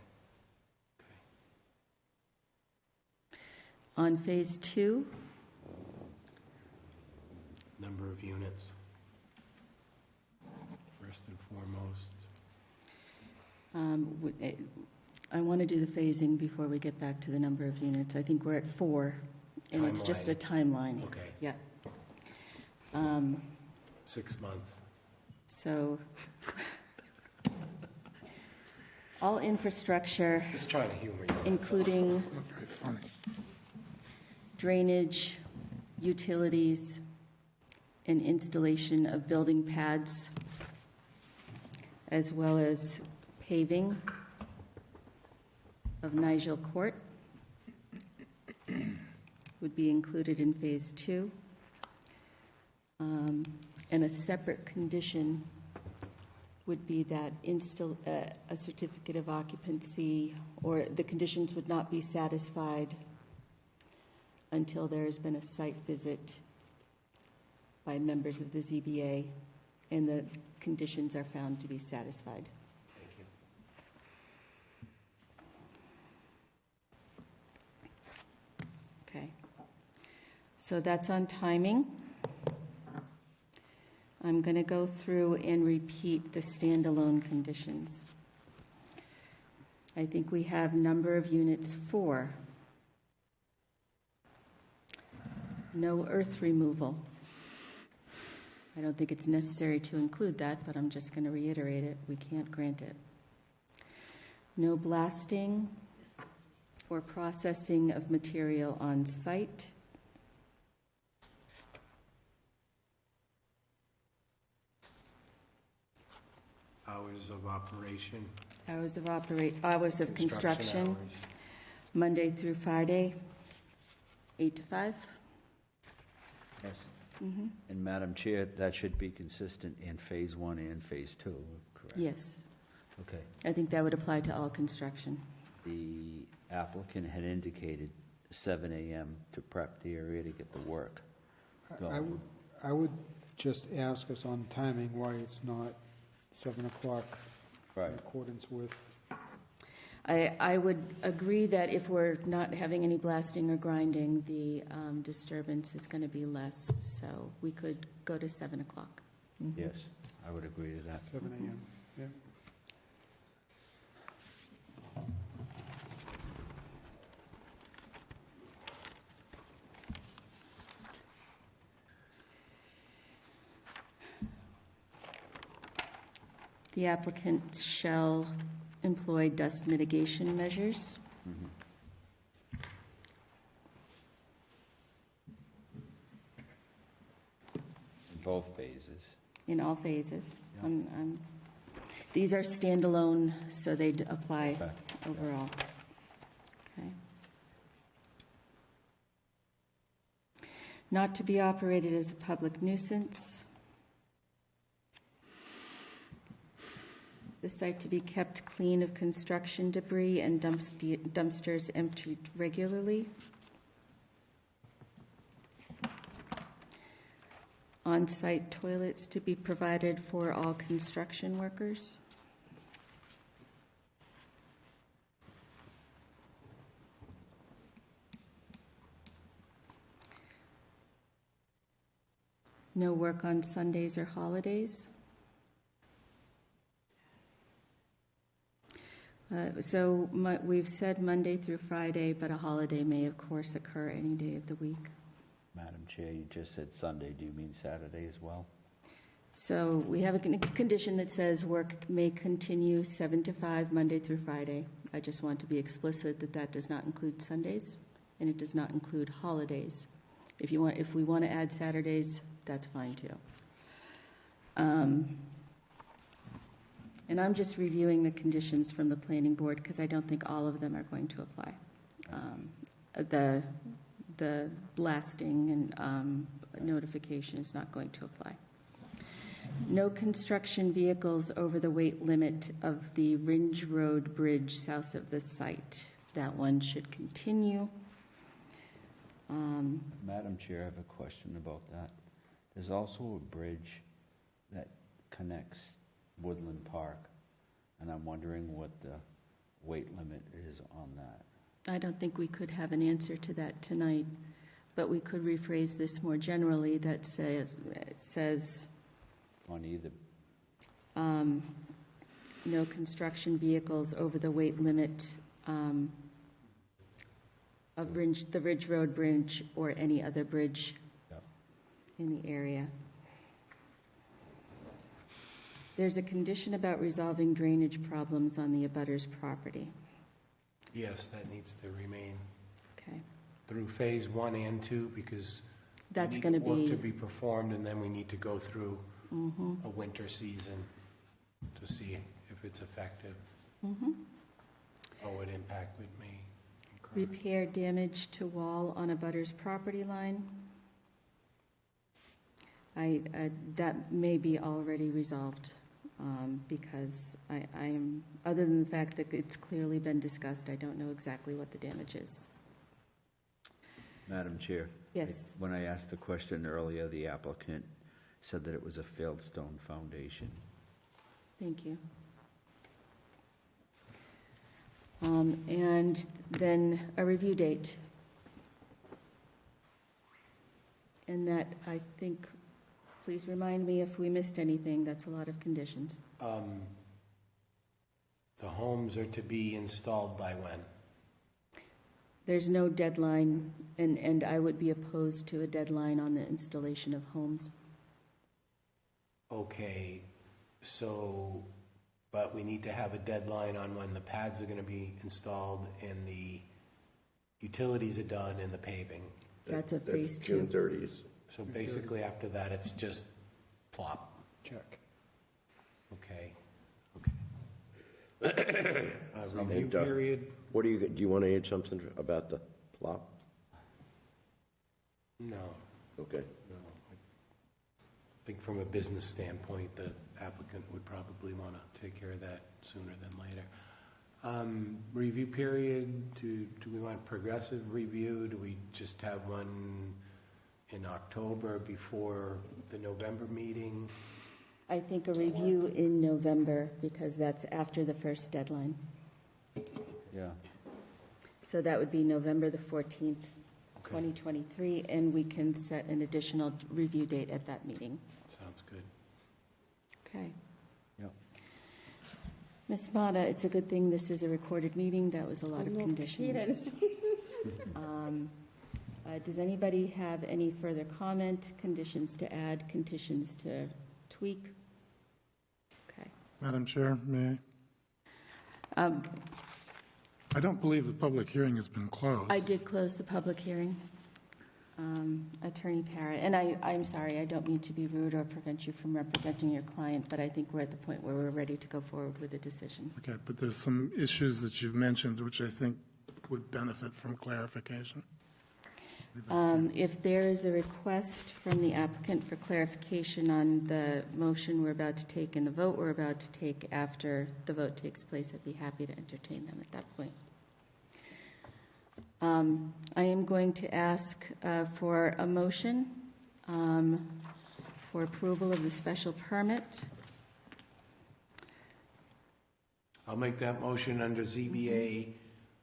On phase 2, Number of units? First and foremost. I want to do the phasing before we get back to the number of units. I think we're at 4, and it's just a timeline. Okay. Yeah. 6 months. So, all infrastructure, Just trying to humor you. including Very funny. drainage, utilities, and installation of building pads, as well as paving of Nigel Court, would be included in phase 2. And a separate condition would be that a certificate of occupancy, or the conditions would not be satisfied until there has been a site visit by members of the ZBA and the conditions are found to be satisfied. Thank you. Okay. So that's on timing. I'm going to go through and repeat the standalone conditions. I think we have number of units 4. No earth removal. I don't think it's necessary to include that, but I'm just going to reiterate it. We can't grant it. No blasting or processing of material on site. Hours of operation. Hours of construction. Hours. Monday through Friday, 8 to 5. Yes. And Madam Chair, that should be consistent in Phase 1 and Phase 2, correct? Yes. Okay. I think that would apply to all construction. The applicant had indicated 7 a.m. to prep the area to get the work going. I would just ask us on timing why it's not 7 o'clock in accordance with. I would agree that if we're not having any blasting or grinding, the disturbance is going to be less, so we could go to 7 o'clock. Yes, I would agree to that. 7 a.m., yeah. The applicant shall employ dust mitigation measures. In both phases. In all phases. These are standalone, so they'd apply overall. Okay. Not to be operated as a public nuisance. The site to be kept clean of construction debris and dumpsters emptied regularly. On-site toilets to be provided for all construction workers. No work on Sundays or holidays. We've said Monday through Friday, but a holiday may, of course, occur any day of the week. Madam Chair, you just said Sunday. Do you mean Saturday as well? So we have a condition that says work may continue 7 to 5, Monday through Friday. I just want to be explicit that that does not include Sundays, and it does not include holidays. If we want to add Saturdays, that's fine too. And I'm just reviewing the conditions from the planning board because I don't think all of them are going to apply. The blasting and notification is not going to apply. No construction vehicles over the weight limit of the Ringe Road Bridge south of the site. That one should continue. Madam Chair, I have a question about that. There's also a bridge that connects Woodland Park, and I'm wondering what the weight limit is on that. I don't think we could have an answer to that tonight, but we could rephrase this more generally that says On either. No construction vehicles over the weight limit of the Ridge Road Bridge or any other bridge in the area. There's a condition about resolving drainage problems on the abutter's property. Yes, that needs to remain. Okay. Through phase 1 and 2, because That's we going need to work be to be performed, and then we need to go through a winter season to see if it's effective or what impact it may incur. repair damage to wall on abutter's property line. That may be already resolved because I am, other than the fact that it's clearly been discussed, I don't know exactly what the damage is. Madam Chair? Yes. When I asked the question earlier, the applicant said that it was a fieldstone foundation. Thank you. And then a review date. And that, I think, please remind me if we missed anything. That's a lot of conditions. The homes are to be installed by when? There's no deadline, and I would be opposed to a deadline on the installation of homes. Okay, so, but we need to have a deadline on when the pads are going to be installed and the utilities are done and the paving. That's a phase That's June 2. 30th. So basically after that, it's just plop. Check. Okay. Review And, period? What do you want to add something about the plot? No. Okay. No. I think from a business standpoint, the applicant would probably want to take care of that sooner than later. Review period, do we want progressive review? Do we just have one in October before the November meeting? I think a review in November, because that's after the first deadline. Yeah. So that would be November the 14th, 2023, and we can set an additional review date at that meeting. Sounds good. Okay. Yep. Ms. Mata, it's a good thing this is a recorded meeting. That was a lot of conditions. Does anybody have any further comment, conditions to add, conditions to tweak? Okay. Madam Chair, may I? I don't believe the public hearing has been closed. I did close the public hearing, Attorney Parra, and I'm sorry, I don't mean to be rude or prevent you from representing your client, but I think we're at the point where we're ready to go forward with a decision. Okay, but there's some issues that you've mentioned which I think would benefit from clarification. If there is a request from the applicant for clarification on the motion we're about to take and the vote we're about to take after the vote takes place, I'd be happy to entertain them at that point. I am going to ask for a motion for approval of the special permit. I'll make that motion under ZBA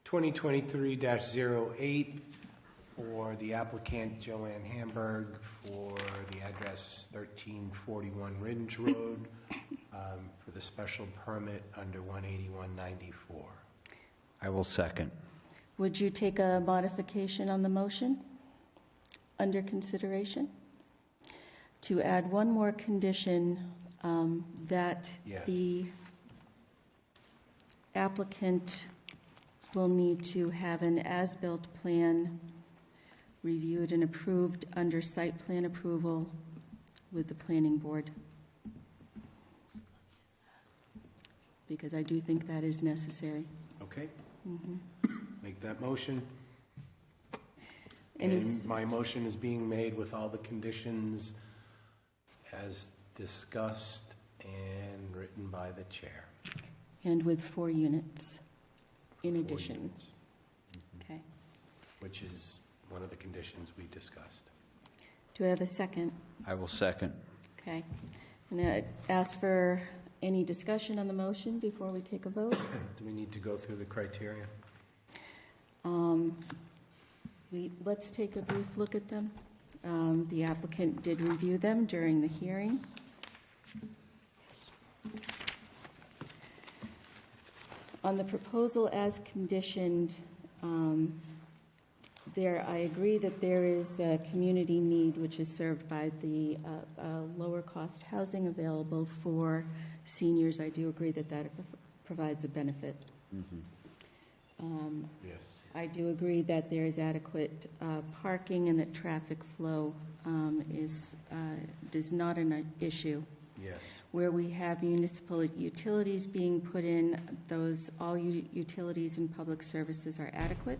2023-08 for the applicant Joanne Hamburg for the address 1341 Ridge Road for the special permit under 18194. I will second. Would you take a modification on the motion under consideration? To add one more condition that Yes. the applicant will need to have an as-built plan reviewed and approved under site plan approval with the planning board. Because I do think that is necessary. Okay? Make that motion. Any And my motion is being made with all the conditions as discussed and written by the chair. And with 4 units in 4 addition. units, Okay. which is one of the conditions we discussed. Do I have a second? I will second. Okay. I'm going to ask for any discussion on the motion before we take a vote. Do we need to go through the criteria? Let's take a brief look at them. The applicant did review them during the hearing. On the proposal as conditioned, I agree that there is a community need which is served by the lower cost housing available for seniors. I do agree that that provides a benefit. Yes. I do agree that there is adequate parking and that traffic flow is not an issue. Yes. Where we have municipal utilities being put in, all utilities and public services are adequate.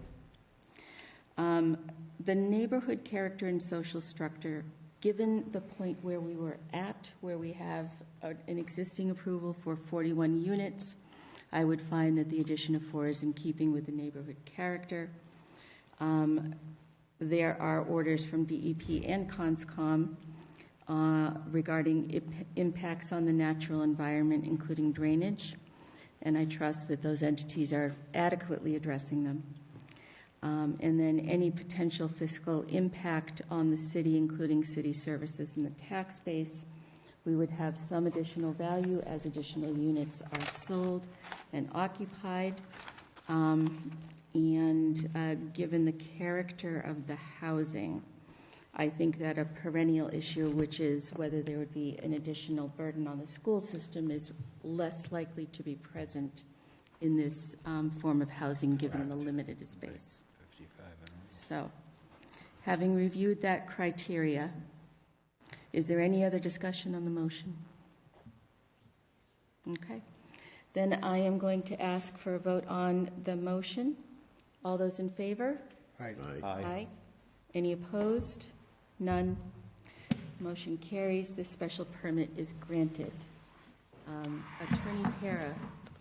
The neighborhood character and social structure, given the point where we were at, where we have an existing approval for 41 units, I would find that the addition of 4 is in keeping with the neighborhood character. There are orders from DEP and CONSCOM regarding impacts on the natural environment, including drainage, and I trust that those entities are adequately addressing them. And then any potential fiscal impact on the city, including city services and the tax base, we would have some additional value as additional units are sold and occupied. Given the character of the housing, I think that a perennial issue, which is whether there would be an additional burden on the school system, is less likely to be present in this form of housing, given the limited space. So, having reviewed that criteria, is there any other discussion on the motion? Okay. Then I am going to ask for a vote on the motion. All those in favor? Aye. Aye. Any opposed? None. Motion carries. The special permit is granted. Attorney Para,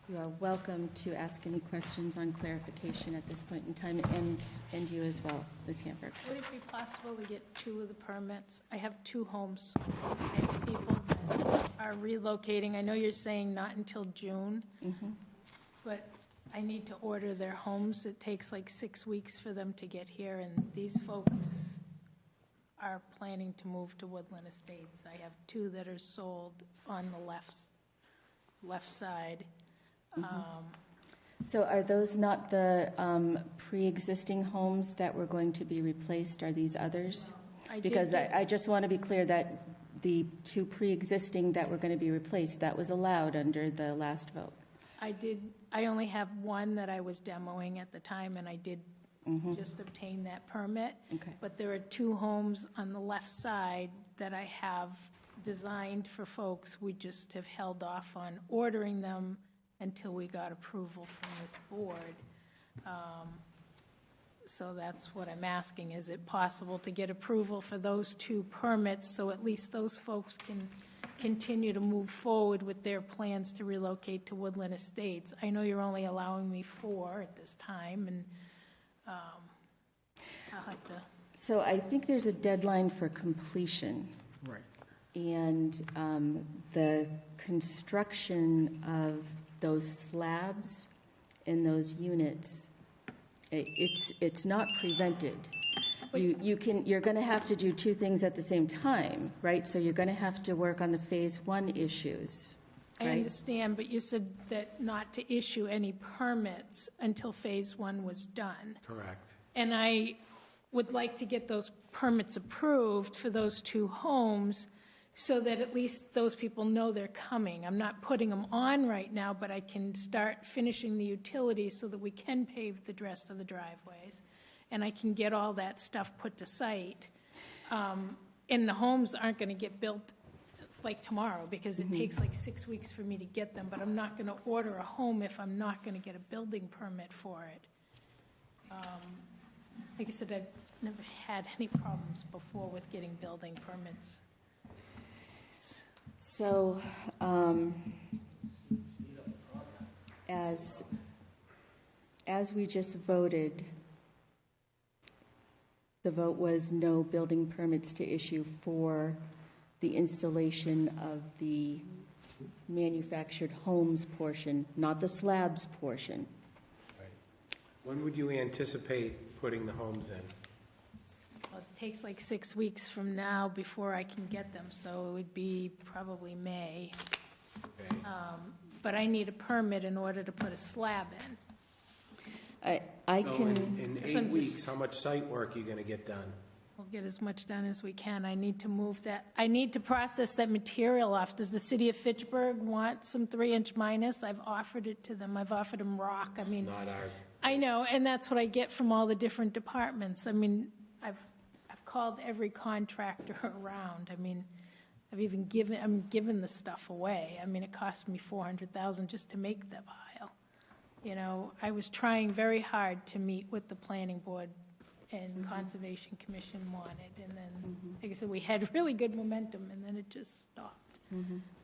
you are welcome to ask any questions on clarification at this point in time, and you as well, Ms. Hamburg. Would it be possible to get 2 of the permits? I have 2 homes. I have people that are relocating. I know you're saying not until June, but I need to order their homes. It takes like 6 weeks for them to get here, and these folks are planning to move to Woodland Estates. I have 2 that are sold on the left side. So are those not the pre-existing homes that were going to be replaced? Are these others? Because I just want to be clear that the 2 pre-existing that were going to be replaced, that was allowed under the last vote. I only have 1 that I was demoing at the time, and I did just obtain that permit. Okay. But there are 2 homes on the left side that I have designed for folks. We just have held off on ordering them until we got approval from this board. So that's what I'm asking. Is it possible to get approval for those 2 permits so at least those folks can continue to move forward with their plans to relocate to Woodland Estates? I know you're only allowing me 4 at this time, and I'll have to... So I think there's a deadline for completion. Right. And the construction of those slabs and those units, it's not prevented. You're going to have to do 2 things at the same time, right? So you're going to have to work on the Phase 1 issues, right? I understand, but you said that not to issue any permits until Phase 1 was done. Correct. And I would like to get those permits approved for those 2 homes so that at least those people know they're coming. I'm not putting them on right now, but I can start finishing the utilities so that we can pave the rest of the driveways, and I can get all that stuff put to site. And the homes aren't going to get built like tomorrow, because it takes like 6 weeks for me to get them, but I'm not going to order a home if I'm not going to get a building permit for it. Like I said, I've never had any problems before with getting building permits. So, as we just voted, the vote was no building permits to issue for the installation of the manufactured homes portion, not the slabs portion. Right. When would you anticipate putting the homes in? Well, it takes like 6 weeks from now before I can get them, so it would be probably May. Okay. But I need a permit in order to put a slab in. I So can. in 8 weeks, how much site work are you going to get done? We'll get as much done as we can. I need to move that. I need to process that material off. Does the city of Fitchburg want some 3-inch minus? I've offered it to them. I've offered them rock. I mean, Not our, I know, and that's what I get from all the different departments. I mean, I've called every contractor around. I mean, I'm giving the stuff away. I mean, it cost me $400,000 just to make the pile. You know, I was trying very hard to meet with the planning board and Conservation Commission wanted, and then, like I said, we had really good momentum, and then it just stopped.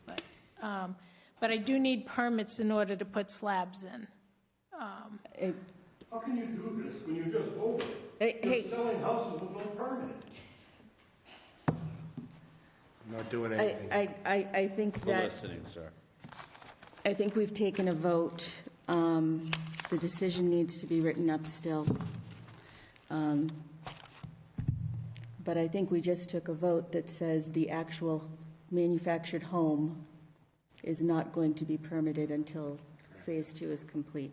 But I do need permits in order to put slabs in. How can you do this when you just voted? Hey. You're selling houses with no permit. not doing anything. I think We're that, listening, sir. I think we've taken a vote. The decision needs to be written up still. But I think we just took a vote that says the actual manufactured home is not going to be permitted until Phase 2 is complete.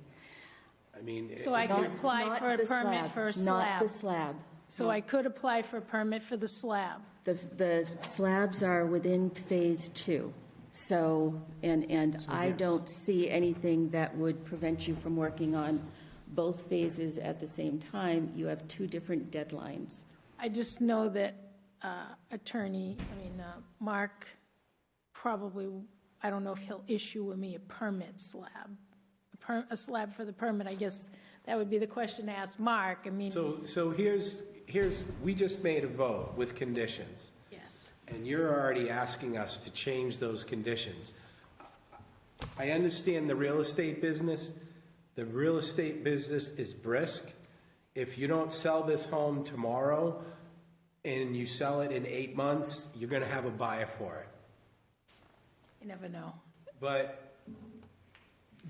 I mean, So I could apply Not for a the permit slab, for a Not slab. the slab. So I could apply for a permit for the slab. The slabs are within Phase 2. So, and I don't see anything that would prevent you from working on both phases at the same time. You have two different deadlines. I just know that Mark probably, I don't know if he'll issue me a permit slab, a slab for the permit. I guess that would be the question to ask Mark. I mean. So here's, we just made a vote with conditions. Yes. And you're already asking us to change those conditions. I understand the real estate business. The real estate business is brisk. If you don't sell this home tomorrow and you sell it in 8 months, you're going to have a buyer for it. You never know. But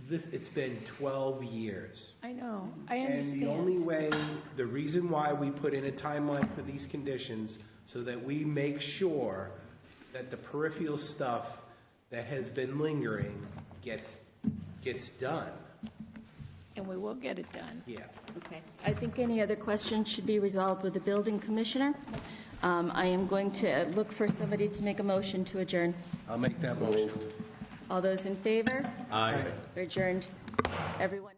it's been 12 years. I know, I understand. And the only way, the reason why we put in a timeline for these conditions, so that we make sure that the peripheral stuff that has been lingering gets done. And we will get it done. Yeah. Okay. I think any other questions should be resolved with the building commissioner. I am going to look for somebody to make a motion to adjourn. I'll make that motion. All those in favor? Aye. We're adjourned. Everyone.